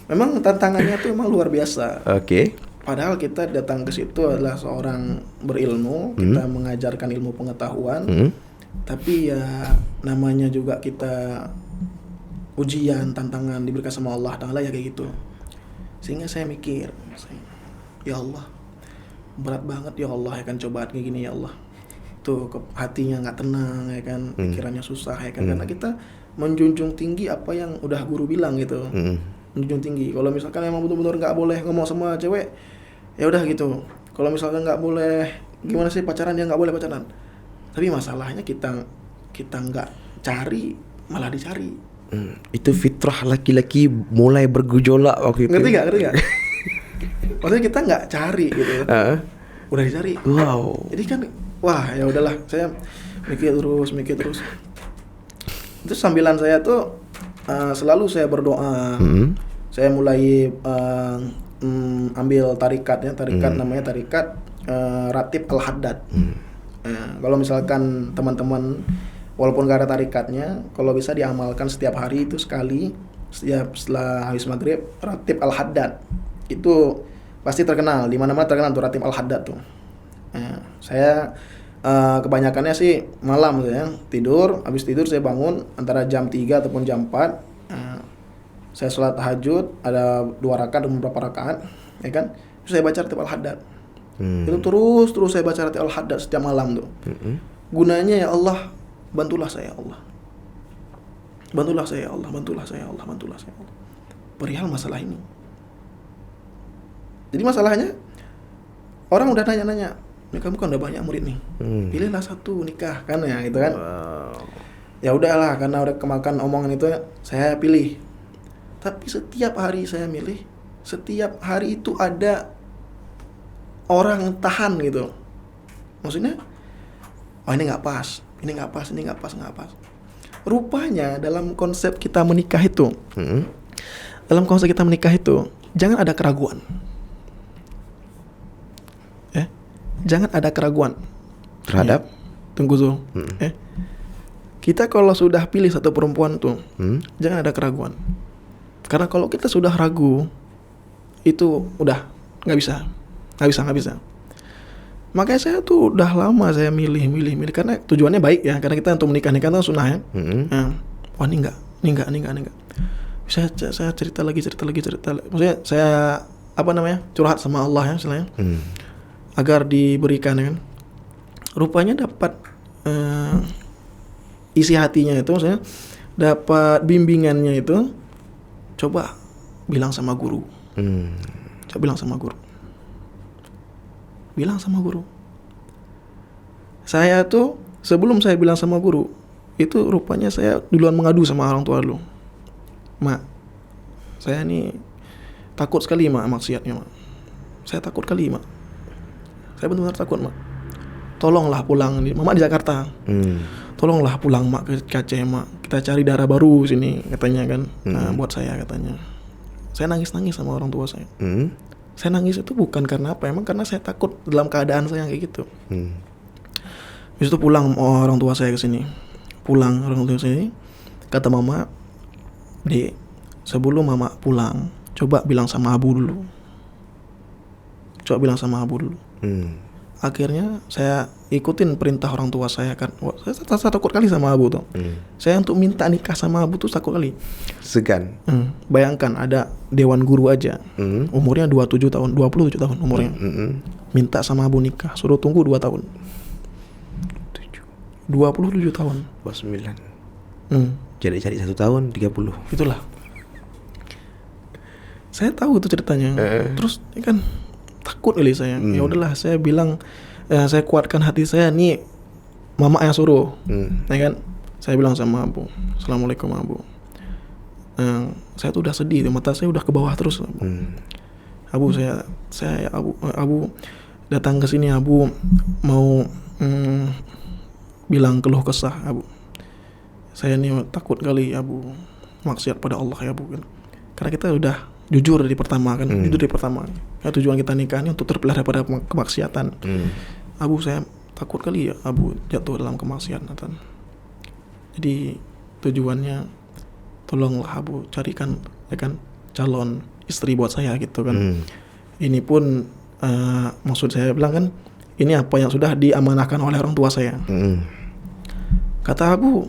S2: memang tantangannya tuh memang luar biasa.
S1: Oke.
S2: Padahal kita datang ke situ adalah seorang berilmu, kita mengajarkan ilmu pengetahuan. Tapi ya namanya juga kita ujian, tantangan diberikan sama Allah Ta'ala ya kayak gitu. Sehingga saya mikir, ya Allah, berat banget ya Allah ya kan cobaan kayak gini ya Allah. Tuh hatinya nggak tenang ya kan, pikirannya susah ya kan, karena kita menjunjung tinggi apa yang udah guru bilang gitu. Menjunjung tinggi. Kalau misalkan emang betul-betul nggak boleh ngomong sama cewek, ya udah gitu. Kalau misalkan nggak boleh gimana sih pacaran, ya nggak boleh pacaran. Tapi masalahnya kita nggak cari, malah dicari.
S1: Itu fitrah laki-laki mulai bergejolak waktu itu.
S2: Ngerti gak? Maksudnya kita nggak cari gitu. Udah dicari.
S1: Wow.
S2: Jadi kan, wah ya udahlah, saya mikir terus. Itu sambilan saya tuh selalu saya berdoa. Saya mulai ambil tarikat namanya tarikat Ratib Al-Haddad. Kalau misalkan teman-teman walaupun gak ada tarikatnya, kalau bisa diamalkan setiap hari itu sekali, setelah habis maghrib, Ratib Al-Haddad itu pasti terkenal, di mana-mana terkenal tuh Ratib Al-Haddad tuh. Saya kebanyakannya sih malam ya, habis tidur saya bangun antara jam 3 ataupun jam 4. Saya sholat tahajud, ada 2 rakaat dan beberapa rakaat, ya kan? Terus saya baca Ratib Al-Haddad. Itu terus saya baca Ratib Al-Haddad setiap malam tuh. Gunanya ya Allah, bantulah saya Allah. Bantulah saya ya Allah, bantulah saya ya Allah, bantulah saya ya Allah. Perihal masalah ini. Jadi masalahnya orang udah nanya-nanya, "Nih kamu kan udah banyak murid nih. Pilihlah satu nikah kan ya gitu kan." Ya udahlah, karena udah kemakan omongan itu saya pilih. Tapi setiap hari saya milih, setiap hari itu ada orang tahan gitu. Maksudnya, oh ini nggak pas, ini nggak pas, ini nggak pas, nggak pas. Rupanya dalam konsep kita menikah itu, jangan ada keraguan. Jangan ada keraguan
S1: Terhadap?
S2: Tunggu tuh. Kita kalau sudah pilih satu perempuan tuh, jangan ada keraguan. Karena kalau kita sudah ragu, itu udah nggak bisa. Makanya saya tuh udah lama saya milih karena tujuannya baik ya, karena kita untuk menikah kan sunnah ya. Wah ini enggak. Saya cerita lagi. Maksudnya saya curhat sama Allah ya istilahnya. Agar diberikan ya kan. Rupanya dapat isi hatinya itu, maksudnya dapat bimbingannya itu, coba bilang sama guru. Coba bilang sama guru. Saya tuh sebelum saya bilang sama guru, itu rupanya saya duluan mengadu sama orang tua dulu. Mak, saya nih takut sekali mak maksiatnya mak. Saya takut kali mak. Saya benar-benar takut mak. Tolonglah pulang, mama di Jakarta. Tolonglah pulang mak ke Aceh mak. Kita cari darah baru sini katanya kan. Buat saya katanya. Saya nangis sama orang tua saya. Saya nangis itu bukan karena apa, emang karena saya takut dalam keadaan saya kayak gitu. Habis itu pulang orang tua saya ke sini. Kata mama, "Dek, sebelum mama pulang, coba bilang sama Abu dulu." Akhirnya saya ikutin perintah orang tua saya kan. Saya takut kali sama Abu tuh. Saya untuk minta nikah sama Abu tuh takut kali.
S1: Segan.
S2: Bayangkan ada dewan guru aja. Umurnya 27 tahun umurnya. Minta sama Abu nikah, suruh tunggu 2 tahun. 27 tahun.
S1: 29. Jadi 1 tahun 30.
S2: Itulah. Saya tahu itu ceritanya. Terus ini kan takut kali saya. Ya udahlah, saya bilang, saya kuatkan hati saya nih, mama yang suruh. Ya kan? Saya bilang sama Abu, "Assalamualaikum Abu. Saya tuh udah sedih, mata saya udah ke bawah terus. Abu, Abu datang ke sini, Abu mau bilang keluh kesah Abu. Saya nih takut kali Abu maksiat pada Allah ya Abu kan. Karena kita udah jujur dari pertama kan, Ya, tujuan kita nikah ini untuk terpelihara daripada kemaksiatan. Abu, saya takut kali ya Abu jatuh dalam kemaksiatan. Jadi tujuannya tolonglah Abu carikan ya kan calon istri buat saya gitu kan. Ini pun maksud saya bilang kan, ini apa yang sudah diamanahkan oleh orang tua saya. Kata Abu,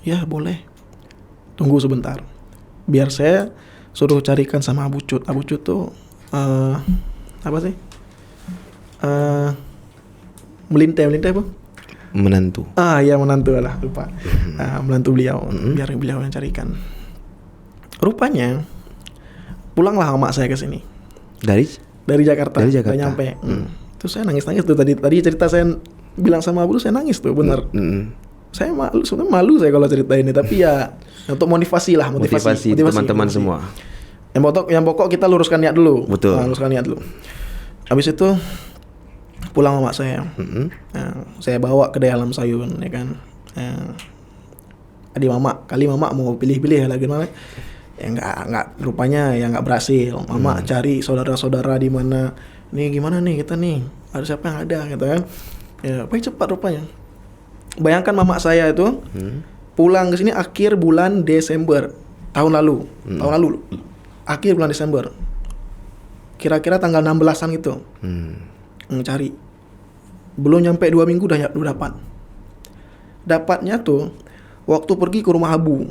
S2: ya boleh, tunggu sebentar, biar saya suruh carikan sama Abu Cut. Abu Cut tuh apa sih? Melintai apa?
S1: Menantu.
S2: Ya menantu lah, lupa. Menantu beliau, biar beliau yang carikan. Rupanya pulanglah mak saya ke sini. Dari Jakarta. Udah nyampe. Terus saya nangis tuh tadi cerita saya bilang sama Abu, saya nangis tuh benar. Saya malu, sebenarnya malu saya kalau cerita ini, tapi ya untuk motivasi
S1: teman-teman semua.
S2: Yang pokok kita luruskan niat dulu.
S1: Betul.
S2: Luruskan niat dulu. Habis itu pulang sama mak saya. Saya bawa ke dalam sayun ya kan. Adik mama mau pilih-pilih lagi mana. Ya enggak rupanya ya enggak berhasil. Mama cari saudara-saudara di mana. Nih gimana nih kita nih? Ada siapa yang ada gitu kan. Ya, paling cepat rupanya. Bayangkan mama saya itu pulang ke sini akhir bulan Desember tahun lalu. Akhir bulan Desember. Kira-kira tanggal 16-an gitu. Cari. Belum nyampe 2 minggu udah dapat. Dapatnya tuh waktu pergi ke rumah Abu.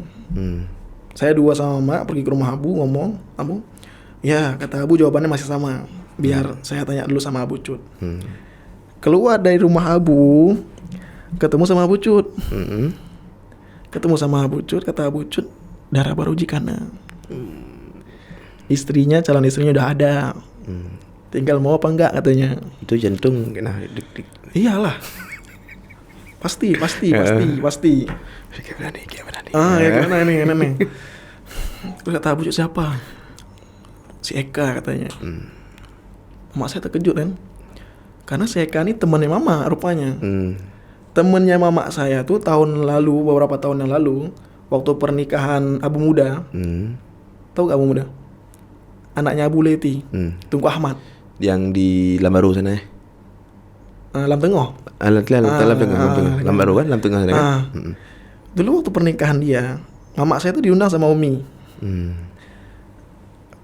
S2: Saya dua sama mama pergi ke rumah Abu, ngomong, Abu. Ya, kata Abu jawabannya masih sama. Biar saya tanya dulu sama Abu Cut. Keluar dari rumah Abu, ketemu sama Abu Cut. Ketemu sama Abu Cut, kata Abu Cut, darah baru jikana. Istrinya, calon istrinya udah ada. Tinggal mau apa enggak katanya.
S1: Itu jantung kena dik-dik.
S2: Iyalah. Pasti.
S1: Gimana nih?
S2: Ya gimana nih. Terus kata Abu Cut, siapa? Si Eka katanya. Mak saya terkejut kan. Karena si Eka ini temannya mama rupanya. Temennya mama saya tuh beberapa tahun yang lalu, waktu pernikahan Abu Muda. Tahu gak Abu Muda? Anaknya Abu Leti, Tunku Ahmad.
S1: Yang di Lambaru sana ya?
S2: Lam Tengah.
S1: Lam Tengah. Lambaru kan? Lam Tengah sana kan?
S2: Dulu waktu pernikahan dia, mama saya tuh diundang sama Umi.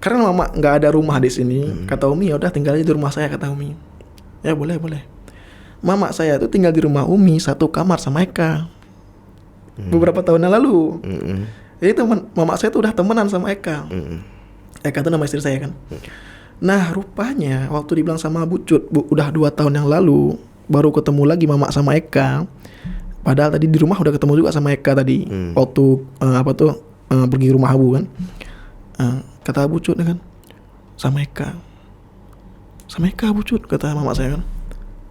S2: Karena mama nggak ada rumah di sini, kata Umi, ya udah tinggal aja di rumah saya, kata Umi. Ya boleh. Mama saya tuh tinggal di rumah Umi satu kamar sama Eka. Beberapa tahun yang lalu. Jadi mama saya tuh udah temenan sama Eka. Eka tuh nama istri saya kan. Nah rupanya waktu dibilang sama Abu Cut, udah 2 tahun yang lalu baru ketemu lagi mama sama Eka. Padahal tadi di rumah udah ketemu juga sama Eka tadi. Waktu pergi ke rumah Abu kan. Kata Abu Cut kan, sama Eka Abu Cut, kata mama saya kan.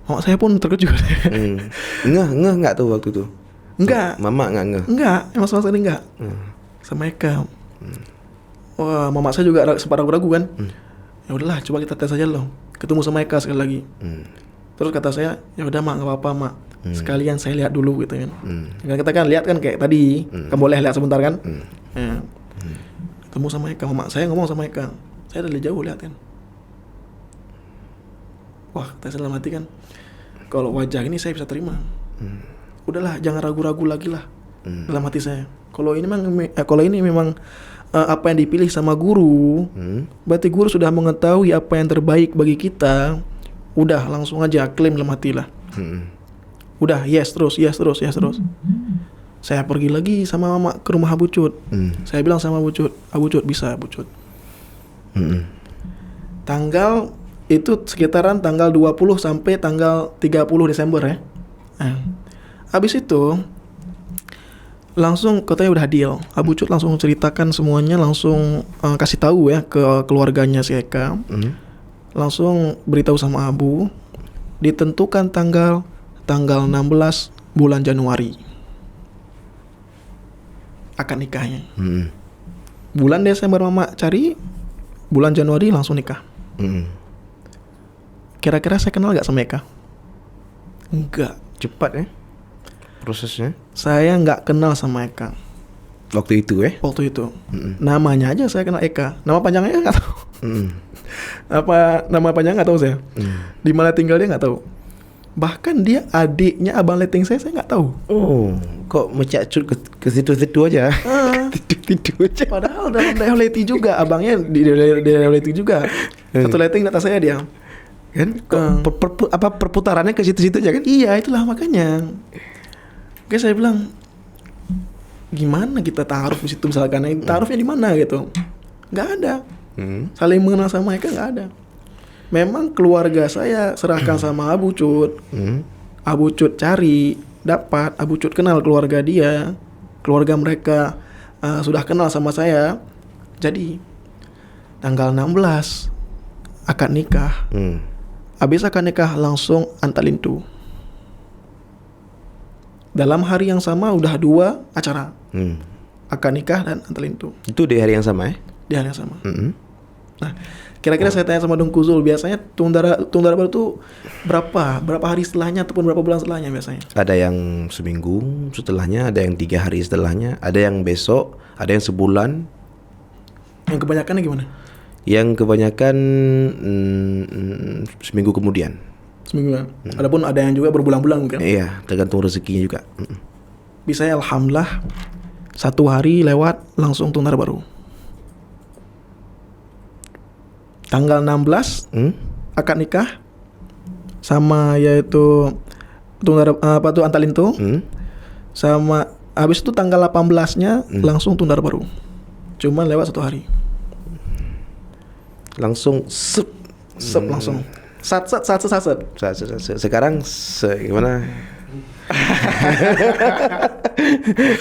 S2: Mama saya pun terkejut.
S1: Ngeh nggak tuh waktu itu?
S2: Enggak.
S1: Mama nggak ngeh?
S2: Enggak, emang sama sekali enggak. Sama Eka. Wah, mama saya juga sempat ragu-ragu kan. Ya udahlah, coba kita tes aja loh. Ketemu sama Eka sekali lagi. Terus kata saya, ya udah mak, nggak apa-apa mak. Sekalian saya lihat dulu gitu kan. Kita kan lihat kan kayak tadi. Kamu boleh lihat sebentar kan. Ketemu sama Eka, mama saya ngomong sama Eka. Saya dari jauh lihat kan. Wah, saya dalam hati kan, kalau wajah ini saya bisa terima. Udahlah, jangan ragu-ragu lagi lah. Dalam hati saya. Kalau ini memang apa yang dipilih sama guru, berarti guru sudah mengetahui apa yang terbaik bagi kita. Udah, langsung aja klaim dalam hati lah. Udah, yes terus. Saya pergi lagi sama mama ke rumah Abu Cut. Saya bilang sama Abu Cut bisa Abu Cut. Tanggal itu sekitaran tanggal 20 sampai tanggal 30 Desember ya. Habis itu langsung katanya udah deal. Abu Cut langsung ceritakan semuanya, langsung kasih tahu ya ke keluarganya si Eka. Langsung beritahu sama Abu, ditentukan tanggal 16 bulan Januari akan nikahnya. Bulan Desember mama cari, bulan Januari langsung nikah. Kira-kira saya kenal gak sama Eka? Enggak.
S1: Cepat ya prosesnya.
S2: Saya nggak kenal sama Eka
S1: Waktu itu
S2: waktu itu. Namanya aja saya kenal Eka, nama panjangnya nggak tahu. Apa nama panjangnya nggak tahu saya. Di mana tinggal dia nggak tahu. Bahkan dia adiknya abang letting saya nggak tahu.
S1: Oh, kok mencacut ke situ-situ aja. Tidur aja.
S2: Padahal dalam daerah letting juga, abangnya di daerah letting juga. Satu letting atas saya dia.
S1: Kan perputarannya ke situ-situ aja kan?
S2: Iya, itulah makanya. Oke, saya bilang, gimana kita taruh di situ misalkan? Taruhnya di mana gitu? Nggak ada. Saling mengenal sama mereka nggak ada. Memang keluarga saya serahkan sama Abu Cut. Abu Cut cari, dapat. Abu Cut kenal keluarga dia. Keluarga mereka sudah kenal sama saya. Jadi tanggal 16 akad nikah. Habis akad nikah langsung antalintu. Dalam hari yang sama udah 2 acara. Akad nikah dan antalintu.
S1: Itu di hari yang sama ya?
S2: Di hari yang sama. Nah, kira-kira saya tanya sama Dongku Zul, biasanya tundara baru tuh berapa hari setelahnya ataupun berapa bulan setelahnya biasanya?
S1: Ada yang seminggu setelahnya, ada yang 3 hari setelahnya, ada yang besok, ada yang sebulan.
S2: Yang kebanyakannya gimana?
S1: Yang kebanyakan seminggu kemudian.
S2: Semingguan. Adapun ada yang juga berbulan-bulan mungkin.
S1: Iya, tergantung rezekinya juga.
S2: Bisa ya, alhamdulillah 1 hari lewat langsung tundara baru. Tanggal 16 akad nikah sama yaitu tundara antalintu. Sama habis itu tanggal 18-nya langsung tundara baru. Cuman lewat 1 hari.
S1: Langsung
S2: langsung. Sat.
S1: Sekarang gimana?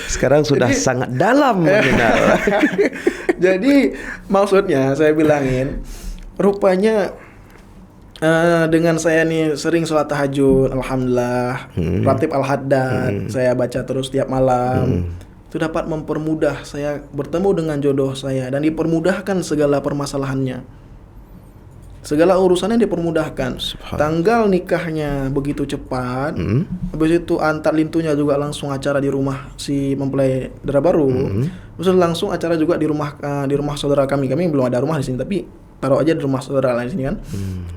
S1: Sekarang sudah sangat dalam mengenal.
S2: Jadi maksudnya saya bilangin, rupanya dengan saya nih sering sholat tahajud, alhamdulillah, ratib al-haddad, saya baca terus tiap malam, itu dapat mempermudah saya bertemu dengan jodoh saya dan dipermudahkan segala permasalahannya. Segala urusannya dipermudahkan. Tanggal nikahnya begitu cepat. Habis itu antar lintunya juga langsung acara di rumah si mempelai dara baru. Terus langsung acara juga di rumah saudara kami. Kami belum ada rumah di sini, tapi taruh aja di rumah saudara lain sini kan.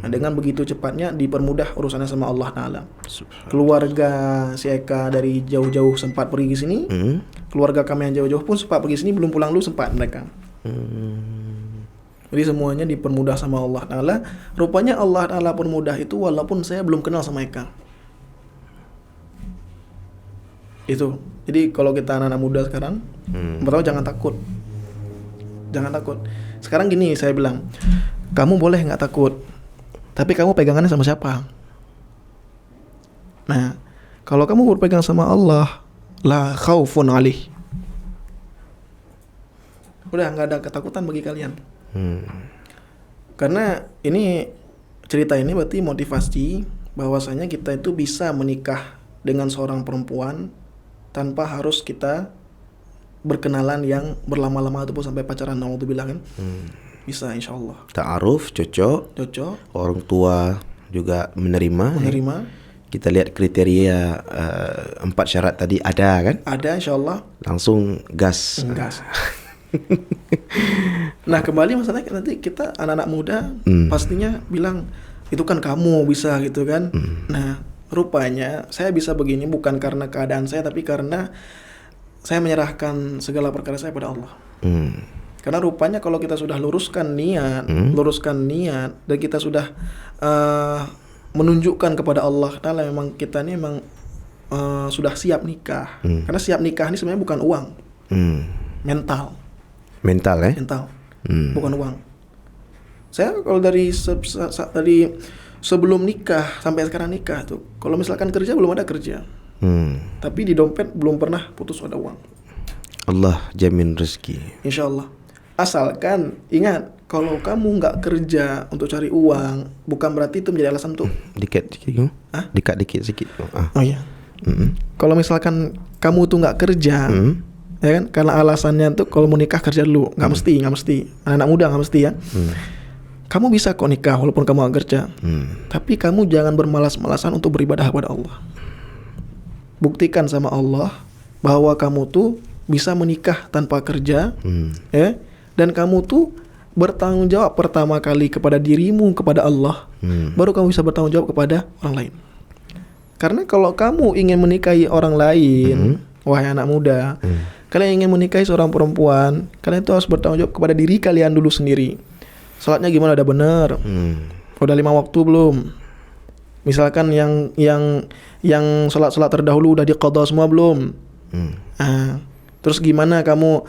S2: Nah, dengan begitu cepatnya dipermudah urusannya sama Allah Ta'ala. Keluarga si Eka dari jauh-jauh sempat pergi ke sini. Keluarga kami yang jauh-jauh pun sempat pergi sini, belum pulang dulu sempat mereka. Jadi semuanya dipermudah sama Allah Ta'ala. Rupanya Allah Ta'ala permudah itu walaupun saya belum kenal sama Eka. Itu. Jadi kalau kita anak-anak muda sekarang, pertama jangan takut. Jangan takut. Sekarang gini saya bilang, kamu boleh nggak takut, tapi kamu pegangannya sama siapa? Nah, kalau kamu berpegang sama Allah, la khaufun alaih. Udah nggak ada ketakutan bagi kalian. Karena ini cerita ini berarti motivasi bahwasanya kita itu bisa menikah dengan seorang perempuan tanpa harus kita berkenalan yang berlama-lama ataupun sampai pacaran, naudzubillah kan. Bisa insyaallah.
S1: Ta'aruf, cocok. Orang tua juga menerima. Kita lihat kriteria 4 syarat tadi ada kan?
S2: Ada insyaallah.
S1: Langsung gas.
S2: Nah, kembali masalahnya nanti kita anak-anak muda pastinya bilang itu kan kamu bisa gitu kan. Nah, rupanya saya bisa begini bukan karena keadaan saya, tapi karena saya menyerahkan segala perkara saya pada Allah. Karena rupanya kalau kita sudah luruskan niat dan kita sudah menunjukkan kepada Allah Ta'ala memang kita ini memang sudah siap nikah. Karena siap nikah ini sebenarnya bukan uang, mental ya? Mental, bukan uang. Saya kalau dari sebelum nikah sampai sekarang nikah tuh, kalau misalkan kerja belum ada kerja. Tapi di dompet belum pernah putus ada uang.
S1: Allah jamin rezeki.
S2: Insyaallah. Asalkan ingat, kalau kamu nggak kerja untuk cari uang, bukan berarti itu menjadi alasan tuh.
S1: Dikit dikit sikit.
S2: Oh iya. Kalau misalkan kamu tuh nggak kerja, ya kan? Karena alasannya tuh kalau mau nikah kerja dulu, nggak mesti. Anak muda nggak mesti ya. Kamu bisa kok nikah walaupun kamu nggak kerja. Tapi kamu jangan bermalas-malasan untuk beribadah kepada Allah. Buktikan sama Allah bahwa kamu tuh bisa menikah tanpa kerja, ya, dan kamu tuh bertanggung jawab pertama kali kepada dirimu, kepada Allah, baru kamu bisa bertanggung jawab kepada orang lain. Karena kalau kamu ingin menikahi orang lain, wahai anak muda, kalian ingin menikahi seorang perempuan, kalian itu harus bertanggung jawab kepada diri kalian dulu sendiri. Salatnya gimana, udah bener? Udah 5 waktu belum? Misalkan yang salat terdahulu udah diqadha semua belum? Terus gimana kamu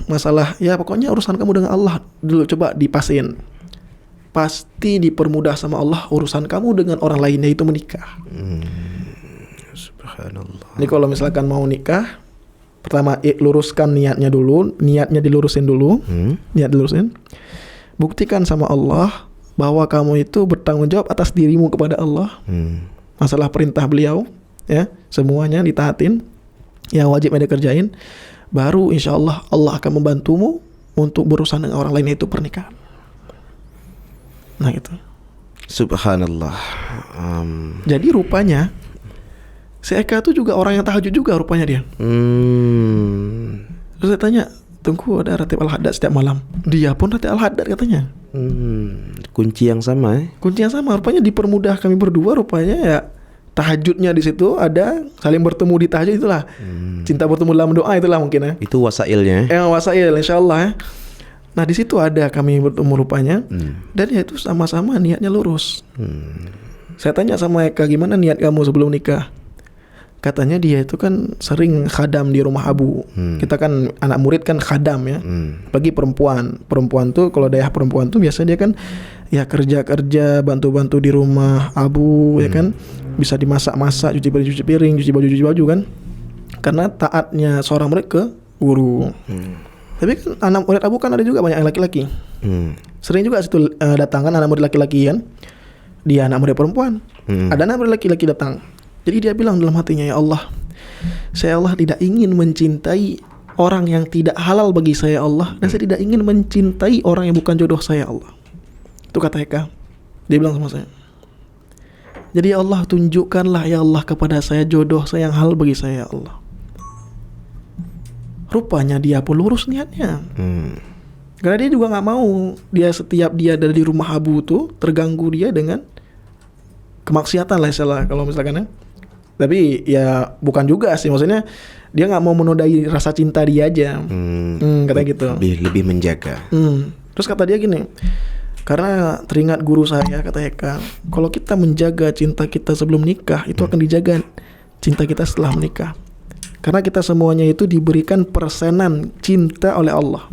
S2: masalah ya pokoknya urusan kamu dengan Allah dulu coba dipasin. Pasti dipermudah sama Allah urusan kamu dengan orang lainnya itu menikah. Subhanallah. Ini kalau misalkan mau nikah, pertama luruskan niatnya dulu, niat dilurusin. Buktikan sama Allah bahwa kamu itu bertanggung jawab atas dirimu kepada Allah. Masalah perintah beliau, ya, semuanya ditaatin, yang wajib ada kerjain, baru insya Allah Allah akan membantumu untuk berurusan dengan orang lain, itu pernikahan. Nah itu.
S1: Subhanallah.
S2: Jadi rupanya si Eka itu juga orang yang tahajud juga rupanya dia. Terus saya tanya, Tengku ada ratib al-haddad setiap malam. Dia pun ratib al-haddad katanya.
S1: Kunci yang sama
S2: Kunci yang sama. Rupanya dipermudah kami berdua, rupanya ya tahajudnya di situ ada, saling bertemu di tahajud itulah. Cinta bertemu dalam doa itulah mungkin ya.
S1: Itu wasailnya.
S2: Wasail insyaallah ya. Nah di situ ada kami bertemu rupanya. Dan ya itu sama-sama niatnya lurus. Saya tanya sama Eka, gimana niat kamu sebelum nikah? Katanya dia itu kan sering khadam di rumah Abu. Kita kan anak murid kan khadam ya. Bagi perempuan tuh kalau daerah perempuan tuh biasanya dia kan ya kerja-kerja, bantu-bantu di rumah abu, ya kan, bisa dimasak-masak, cuci piring, cuci baju kan, karena taatnya seorang murid ke guru. Tapi kan anak murid abu kan ada juga banyak yang laki-laki. Sering juga situ datang kan anak murid laki-laki kan, dia anak murid perempuan, ada anak murid laki-laki datang. Jadi dia bilang dalam hatinya, ya Allah, saya Allah tidak ingin mencintai orang yang tidak halal bagi saya Allah, dan saya tidak ingin mencintai orang yang bukan jodoh saya Allah. Itu kata Eka. Dia bilang sama saya, jadi ya Allah, tunjukkanlah ya Allah kepada saya jodoh saya yang halal bagi saya ya Allah. Rupanya dia pun lurus niatnya. Karena dia juga gak mau setiap dia ada di rumah abu tuh terganggu dia dengan kemaksiatan lah istilah kalau misalkan ya. Tapi ya bukan juga sih, maksudnya dia gak mau menodai rasa cinta dia aja. Katanya gitu.
S1: Lebih menjaga.
S2: Terus kata dia gini, karena teringat guru saya, kata Eka, kalau kita menjaga cinta kita sebelum nikah, itu akan dijaga cinta kita setelah menikah. Karena kita semuanya itu diberikan persenan cinta oleh Allah.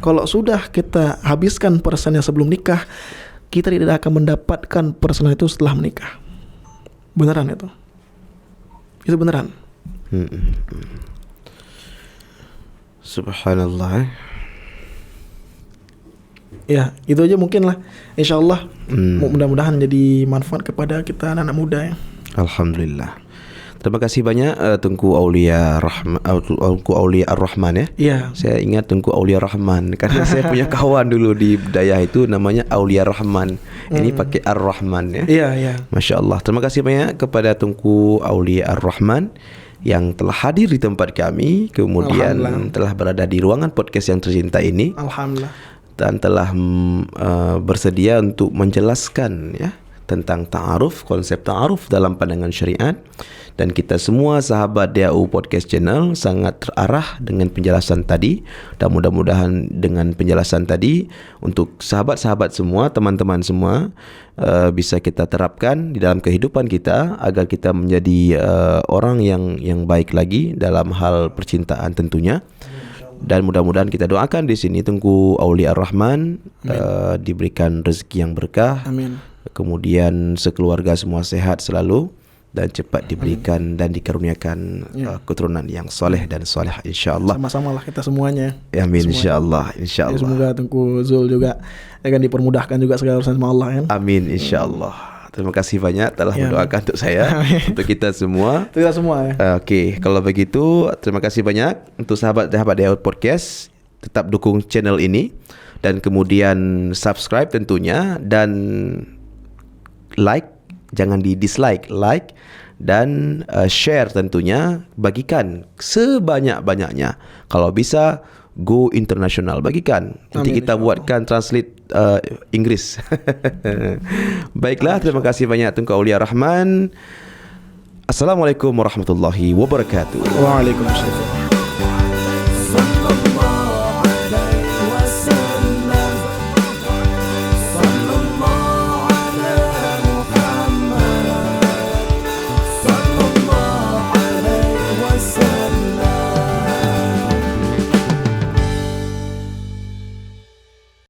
S2: Kalau sudah kita habiskan persennya sebelum nikah, kita tidak akan mendapatkan persenan itu setelah menikah. Beneran itu. Itu beneran.
S1: Subhanallah.
S2: Ya, itu aja mungkin lah. Insyaallah mudah-mudahan jadi manfaat kepada kita anak-anak muda ya.
S1: Alhamdulillah. Terima kasih banyak Tengku Aulia Ar-Rahman ya.
S2: Iya.
S1: Saya ingat Tengku Aulia Rahman karena saya punya kawan dulu di Dayah itu namanya Aulia Rahman. Ini pakai Ar-Rahman ya.
S2: Iya, iya.
S1: Masya Allah. Terima kasih banyak kepada Tengku Aulia Ar-Rahman yang telah hadir di tempat kami, kemudian telah berada di ruangan podcast yang tercinta ini.
S2: Alhamdulillah.
S1: Dan telah bersedia untuk menjelaskan ya tentang ta'aruf, konsep ta'aruf dalam pandangan syariat. Dan kita semua sahabat DAU Podcast Channel sangat terarah dengan penjelasan tadi. Dan mudah-mudahan dengan penjelasan tadi untuk sahabat-sahabat semua, teman-teman semua bisa kita terapkan di dalam kehidupan kita agar kita menjadi orang yang baik lagi dalam hal percintaan tentunya. Dan mudah-mudahan kita doakan di sini Tengku Aulia Ar-Rahman diberikan rezeki yang berkah.
S2: Amin.
S1: Kemudian sekeluarga semua sehat selalu dan cepat diberikan dan dikaruniakan keturunan yang soleh dan soleh insyaallah.
S2: Sama-sama lah kita semuanya.
S1: Amin insyaallah.
S2: Ya, semoga Tengku Zul juga akan dipermudahkan juga segala urusan sama Allah kan.
S1: Amin insyaallah. Terima kasih banyak telah mendoakan untuk saya, untuk kita semua.
S2: Untuk kita semua ya.
S1: Okey, kalau begitu terima kasih banyak untuk sahabat-sahabat DAU Podcast. Tetap dukung channel ini dan kemudian subscribe tentunya dan like, jangan di dislike, like dan share tentunya, bagikan sebanyak-banyaknya. Kalau bisa go international, bagikan. Nanti kita buatkan translate Inggris. Baiklah, terima kasih banyak Tengku Aulia Rahman. Assalamualaikum warahmatullahi wabarakatuh.
S2: Waalaikumsalam.